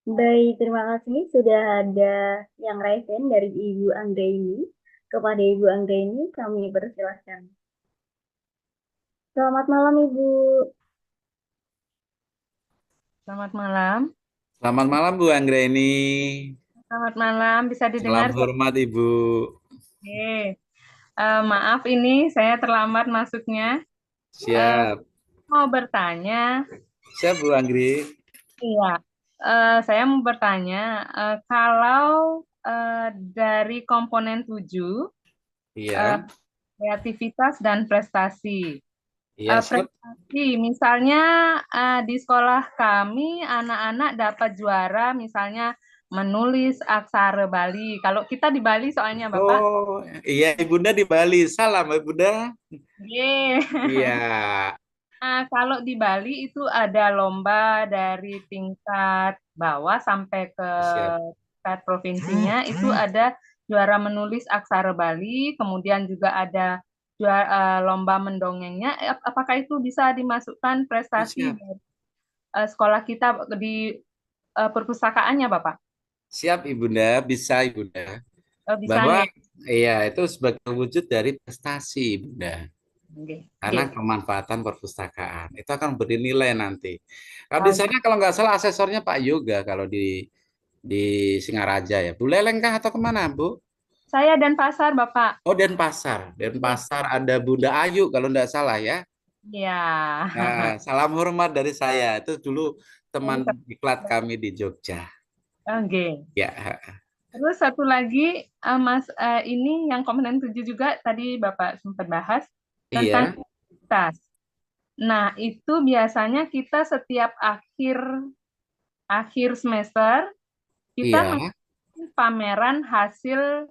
Baik, terima kasih. Sudah ada yang raise hand dari Ibu Anggraini. Kepada Ibu Anggraini, kami persilahkan. Selamat malam, Ibu. Selamat malam. Selamat malam Bu Anggraini. Selamat malam, bisa didengar? Salam hormat Ibu. Oke. Maaf ini saya terlambat masuknya. Siap. Mau bertanya. Siap Bu Anggri. Iya. Saya mau bertanya, kalau dari komponen 7, Iya. kreativitas dan prestasi. Iya, siap. Prestasi, misalnya di sekolah kami anak-anak dapat juara, misalnya menulis aksara Bali. Kalau kita di Bali soalnya Bapak. Oh, iya Ibunda di Bali. Salam Ibunda. Yeay. Iya. Nah, kalau di Bali itu ada lomba dari tingkat bawah sampai ke Siap. tingkat provinsinya, itu ada juara menulis aksara Bali, kemudian juga ada juara lomba mendongengnya. Apakah itu bisa dimasukkan prestasi Siap. dari sekolah kita di perpustakaannya, Bapak? Siap Ibunda, bisa Ibunda. Bisa Bahwa ya? iya itu sebagai wujud dari prestasi Ibunda. Oke. Karena Oke. kemanfaatan perpustakaan itu akan bernilai nanti. Kalau di sana kalau nggak salah asesornya Pak Yoga kalau di Singaraja ya. Bu Leleng kah atau kemana Bu? Saya Denpasar, Bapak. Oh Denpasar. Denpasar ada Bunda Ayu kalau nggak salah ya. Ya. Nah, salam hormat dari saya. Itu dulu teman diklat kami di Jogja. Oke. Ya. Terus satu lagi, Mas, ini yang komponen 7 juga tadi Bapak sempat bahas tentang Iya. kreativitas. Nah, itu biasanya kita setiap akhir semester kita Iya. mengadakan pameran hasil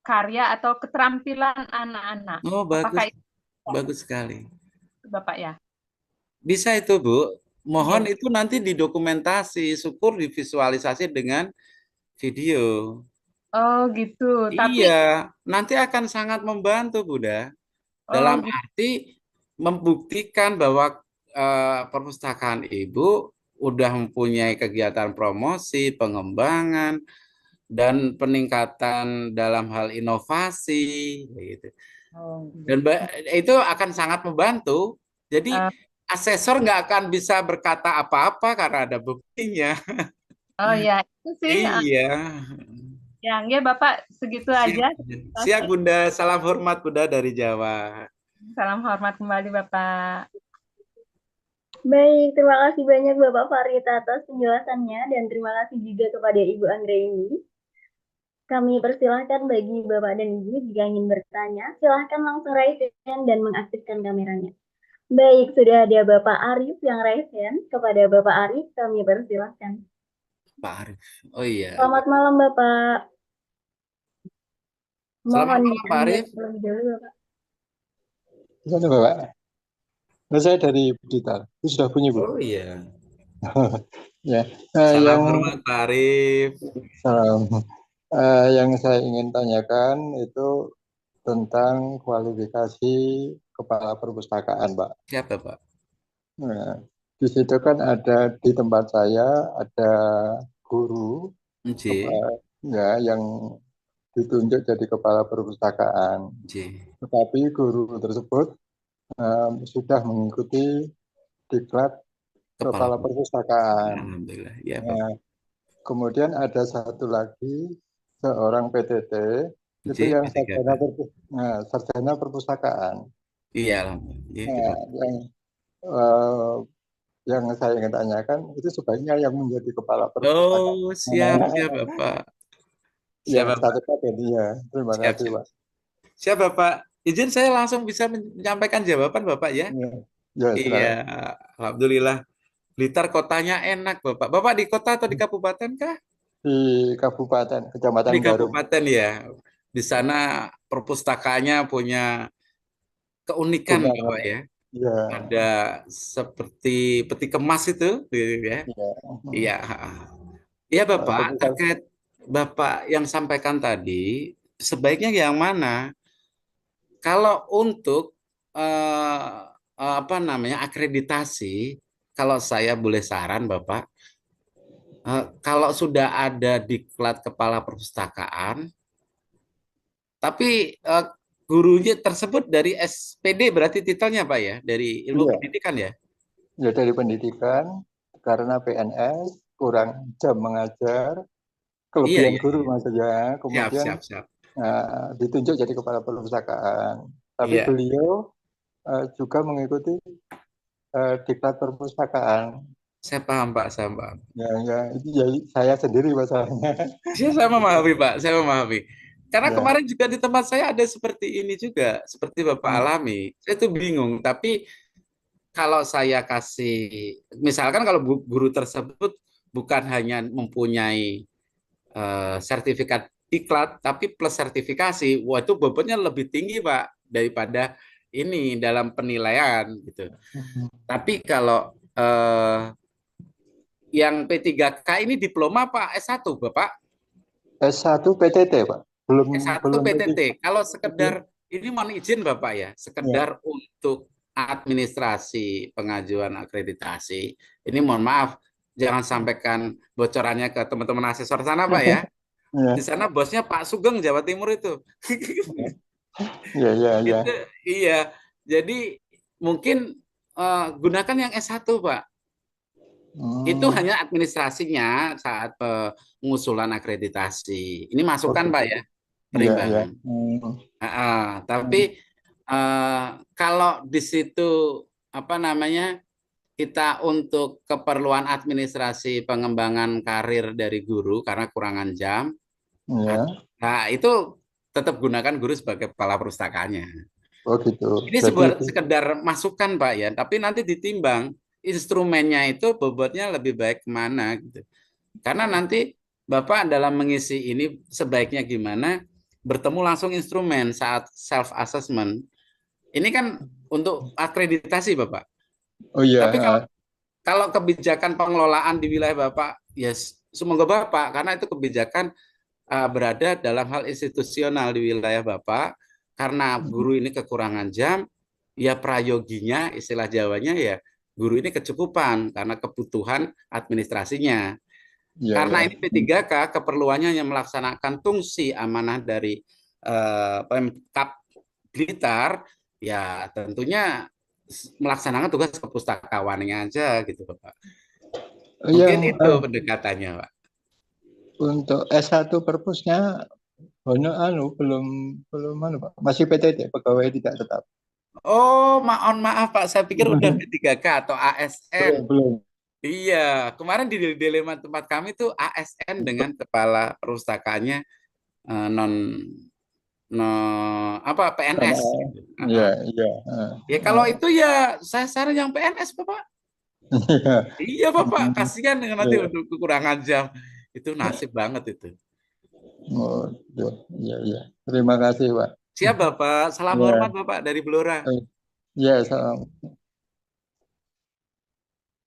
karya atau keterampilan anak-anak. Oh, Apakah bagus. itu Bagus sekali. Bapak ya? Bisa itu, Bu. Mohon Oke. itu nanti didokumentasi, syukur divisualisasi dengan video. Oh gitu. Tapi Iya, nanti akan sangat membantu, Bunda. oh Dalam gitu. arti membuktikan bahwa perpustakaan Ibu udah mempunyai kegiatan promosi, pengembangan, dan peningkatan dalam hal inovasi, gitu. Oh, Dan gitu. itu akan sangat membantu. Jadi Eh, asesor nggak akan bisa berkata apa-apa karena ada buktinya. oh ya, itu sih. Iya. Ya, nggih, Bapak segitu Siap, aja. siap Kasih. Bunda. Salam hormat Bunda dari Jawa. Salam hormat kembali, Bapak. Baik, terima kasih banyak Bapak Farid atas penjelasannya dan terima kasih juga kepada Ibu Anggraini. Kami persilahkan bagi Bapak dan Ibu jika ingin bertanya, silahkan langsung raise hand dan mengaktifkan kameranya. Baik, sudah ada Bapak Arif yang raise hand. Kepada Bapak Arif, kami persilahkan. Pak Arif. Oh iya. Selamat malam Bapak. Selamat Mohon malam Pak Arif. terlebih dahulu Bapak. Gimana Bapak? Nah, saya dari digital. Itu sudah punya Bu. Oh iya. Ya, Salam yang hormat Pak Arif. salam. Yang saya ingin tanyakan itu tentang kualifikasi kepala perpustakaan, Pak. Siapa Pak? Nah, di situ kan ada di tempat saya ada guru Nji. ya yang ditunjuk jadi kepala perpustakaan. Nji. Tetapi guru tersebut sudah mengikuti diklat kepala perpustakaan. Alhamdulillah. Ya Pak. Nah, kemudian ada satu lagi seorang PTT itu Nji, yang P3K. sarjana perpustakaan. Iya Alhamdulillah. Ya, kita. Nah, yang saya ingin tanyakan itu sebaiknya yang menjadi kepala perpustakaan. Oh siap Bapak. Yang Siap Bapak. satu paket ya. Terima Siap, kasih siap. Pak. Siap Bapak. Izin saya langsung bisa menyampaikan jawaban Bapak ya. Ya, Iya, silakan. Alhamdulillah. Blitar kotanya enak Bapak. Bapak di kota atau di kabupaten kah? Di Kabupaten Kecamatan Di Garum. kabupaten ya. Di sana perpustakaannya punya keunikan Benar, Bapak ya. ya. Ada seperti peti kemas itu gitu ya. Ya. Iya. Iya Bapak, Perpustakaan. terkait Bapak yang sampaikan tadi, sebaiknya yang mana? Kalau untuk apa namanya akreditasi, kalau saya boleh saran Bapak, kalau sudah ada diklat kepala perpustakaan, tapi gurunya tersebut dari SPD berarti titelnya Pak ya, dari ilmu Iya. pendidikan ya? Ya dari pendidikan karena PNS kurang jam mengajar, kelebihan Iya. guru maksudnya, kemudian Siap. ditunjuk jadi kepala perpustakaan. Tapi Iya. beliau juga mengikuti diklat perpustakaan. Saya paham Pak, saya paham. Ya itu ya saya sendiri masalahnya. Saya memahami Pak, saya memahami. Karena Ya. kemarin juga di tempat saya ada seperti ini juga, seperti Bapak alami. Saya tuh bingung, tapi kalau saya kasih, misalkan kalau guru tersebut bukan hanya mempunyai sertifikat diklat, tapi plus sertifikasi, wah itu bobotnya lebih tinggi Pak daripada ini dalam penilaian gitu. Tapi kalau yang P3K ini diploma Pak S1 Bapak? S1 PTT Pak, belum S1 belum PTT. Kalau sekedar ini mohon izin Bapak ya, sekedar untuk administrasi pengajuan akreditasi. Ini mohon maaf, jangan sampaikan bocorannya ke teman-teman asesor sana Pak ya. Ya. Di sana bosnya Pak Sugeng Jawa Timur itu. Ya. Itu, iya. Jadi mungkin gunakan yang S1 Pak. Itu hanya administrasinya saat pengusulan akreditasi. Ini masukan Pak ya, perimbangan. Tapi kalau di situ apa namanya kita untuk keperluan administrasi pengembangan karir dari guru karena kurangan jam, nah itu tetap gunakan guru sebagai kepala perpustakaannya. Oh gitu. Ini sekedar masukan Pak ya, tapi nanti ditimbang instrumennya itu bobotnya lebih baik kemana gitu. Karena nanti Bapak dalam mengisi ini sebaiknya gimana bertemu langsung instrumen saat self assessment. Ini kan untuk akreditasi Bapak. Oh iya. Tapi kalau kebijakan pengelolaan di wilayah Bapak, ya semoga Bapak karena itu kebijakan berada dalam hal institusional di wilayah Bapak, karena guru ini kekurangan jam, ya prayoginya, istilah Jawanya ya, guru ini kecukupan karena kebutuhan administrasinya. Ya, Karena ya. ini P3K keperluannya yang melaksanakan fungsi amanah dari Pemkab Blitar, ya tentunya melaksanakan tugas kepustakawannya aja gitu Bapak. Mungkin Yang itu pendekatannya Pak. untuk S1 perpusnya belum Pak. Masih PTT, pegawai tidak tetap. Oh, maaf Pak, saya pikir udah P3K atau ASN. Belum. Iya, kemarin di dilema tempat kami tuh ASN dengan kepala perpustakanya non PNS. Gitu. Iya, iya. Ya kalau itu ya saya saran yang PNS Bapak. Iya Bapak, kasihan dengan nanti untuk kekurangan jam. Itu nasib banget itu. Oh, iya, iya. Terima kasih, Pak. Siap Bapak, salam Ya. hormat Bapak dari Blora. Ya, salam.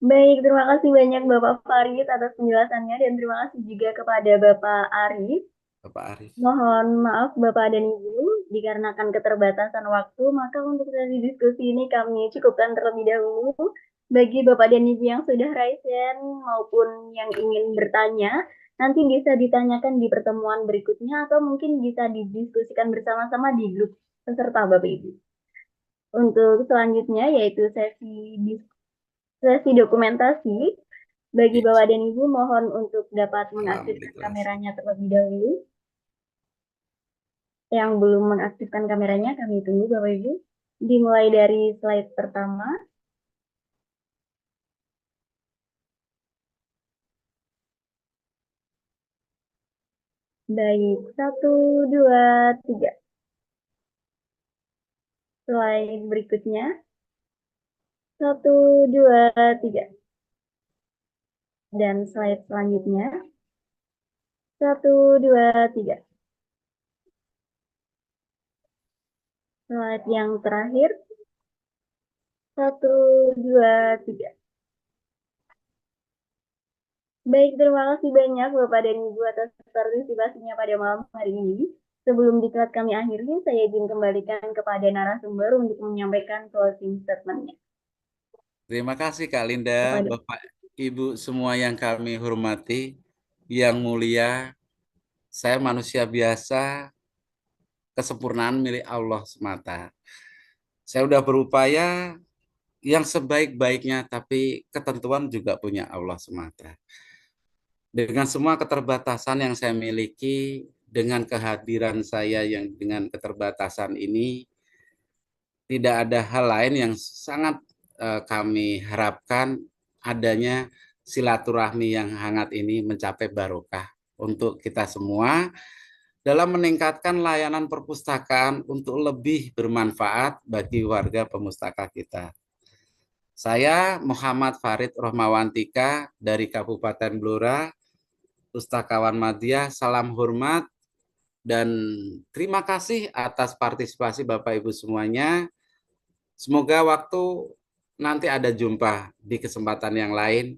Baik, terima kasih banyak Bapak Farid atas penjelasannya dan terima kasih juga kepada Bapak Arif. Bapak Arif. Mohon maaf Bapak dan Ibu, dikarenakan keterbatasan waktu, maka untuk sesi diskusi ini kami cukupkan terlebih dahulu. Bagi Bapak dan Ibu yang sudah raise hand maupun yang ingin bertanya, nanti bisa ditanyakan di pertemuan berikutnya atau mungkin bisa didiskusikan bersama-sama di grup peserta Bapak Ibu. Untuk selanjutnya yaitu sesi dokumentasi. Bagi Bapak dan Ibu mohon untuk dapat mengaktifkan kameranya terlebih dahulu. Yang belum mengaktifkan kameranya kami tunggu Bapak Ibu. Dimulai dari slide pertama. Baik, 1, 2, 3. Slide berikutnya. 1, 2, 3. Dan slide selanjutnya. 1, 2, 3. Slide yang terakhir. 1, 2, 3. Baik, terima kasih banyak Bapak dan Ibu atas partisipasinya pada malam hari ini. Sebelum diklat kami akhiri, saya izin kembalikan kepada narasumber untuk menyampaikan closing statement-nya. Terima kasih Kak Linda, Bapak Ibu semua yang kami hormati, yang mulia, saya manusia biasa, kesempurnaan milik Allah semata. Saya sudah berupaya yang sebaik-baiknya, tapi ketentuan juga punya Allah semata. Dengan semua keterbatasan yang saya miliki, dengan kehadiran saya yang dengan keterbatasan ini, tidak ada hal lain yang sangat kami harapkan adanya silaturahmi yang hangat ini mencapai barokah untuk kita semua dalam meningkatkan layanan perpustakaan untuk lebih bermanfaat bagi warga pemustaka kita. Saya Muhammad Farid Rohmawantika dari Kabupaten Blora, Pustakawan Madya, salam hormat dan terima kasih atas partisipasi Bapak Ibu semuanya. Semoga waktu nanti ada jumpa di kesempatan yang lain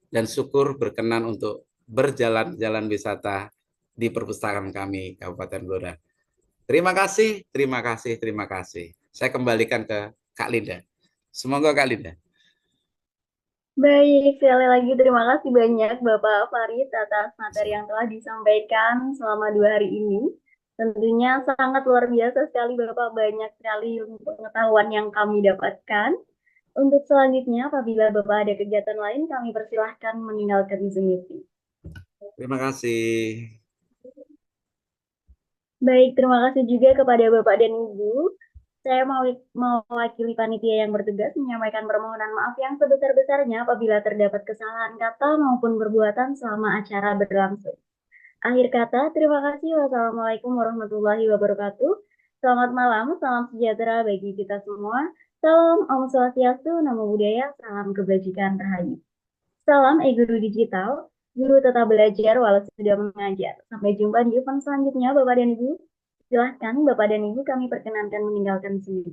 dan syukur berkenan untuk berjalan-jalan wisata di perpustakaan kami Kabupaten Blora. Terima kasih, terima kasih, terima kasih. Saya kembalikan ke Kak Linda. Semoga Kak Linda. Baik, sekali lagi terima kasih banyak Bapak Farid atas materi yang telah disampaikan selama 2 hari ini. Tentunya sangat luar biasa sekali Bapak, banyak sekali pengetahuan yang kami dapatkan. Untuk selanjutnya, apabila Bapak ada kegiatan lain, kami persilahkan meninggalkan Zoom meeting. Terima kasih. Baik, terima kasih juga kepada Bapak dan Ibu. Saya mewakili panitia yang bertugas menyampaikan permohonan maaf yang sebesar-besarnya apabila terdapat kesalahan kata maupun perbuatan selama acara berlangsung. Akhir kata, terima kasih. Wassalamualaikum warahmatullahi wabarakatuh. Selamat malam, salam sejahtera bagi kita semua. Salam Om Swastiastu, Namo Buddhaya, salam kebajikan rahayu. Salam e-guru digital, guru tetap belajar walau sudah mengajar. Sampai jumpa di event selanjutnya, Bapak dan Ibu. Silahkan Bapak dan Ibu kami perkenankan meninggalkan sini.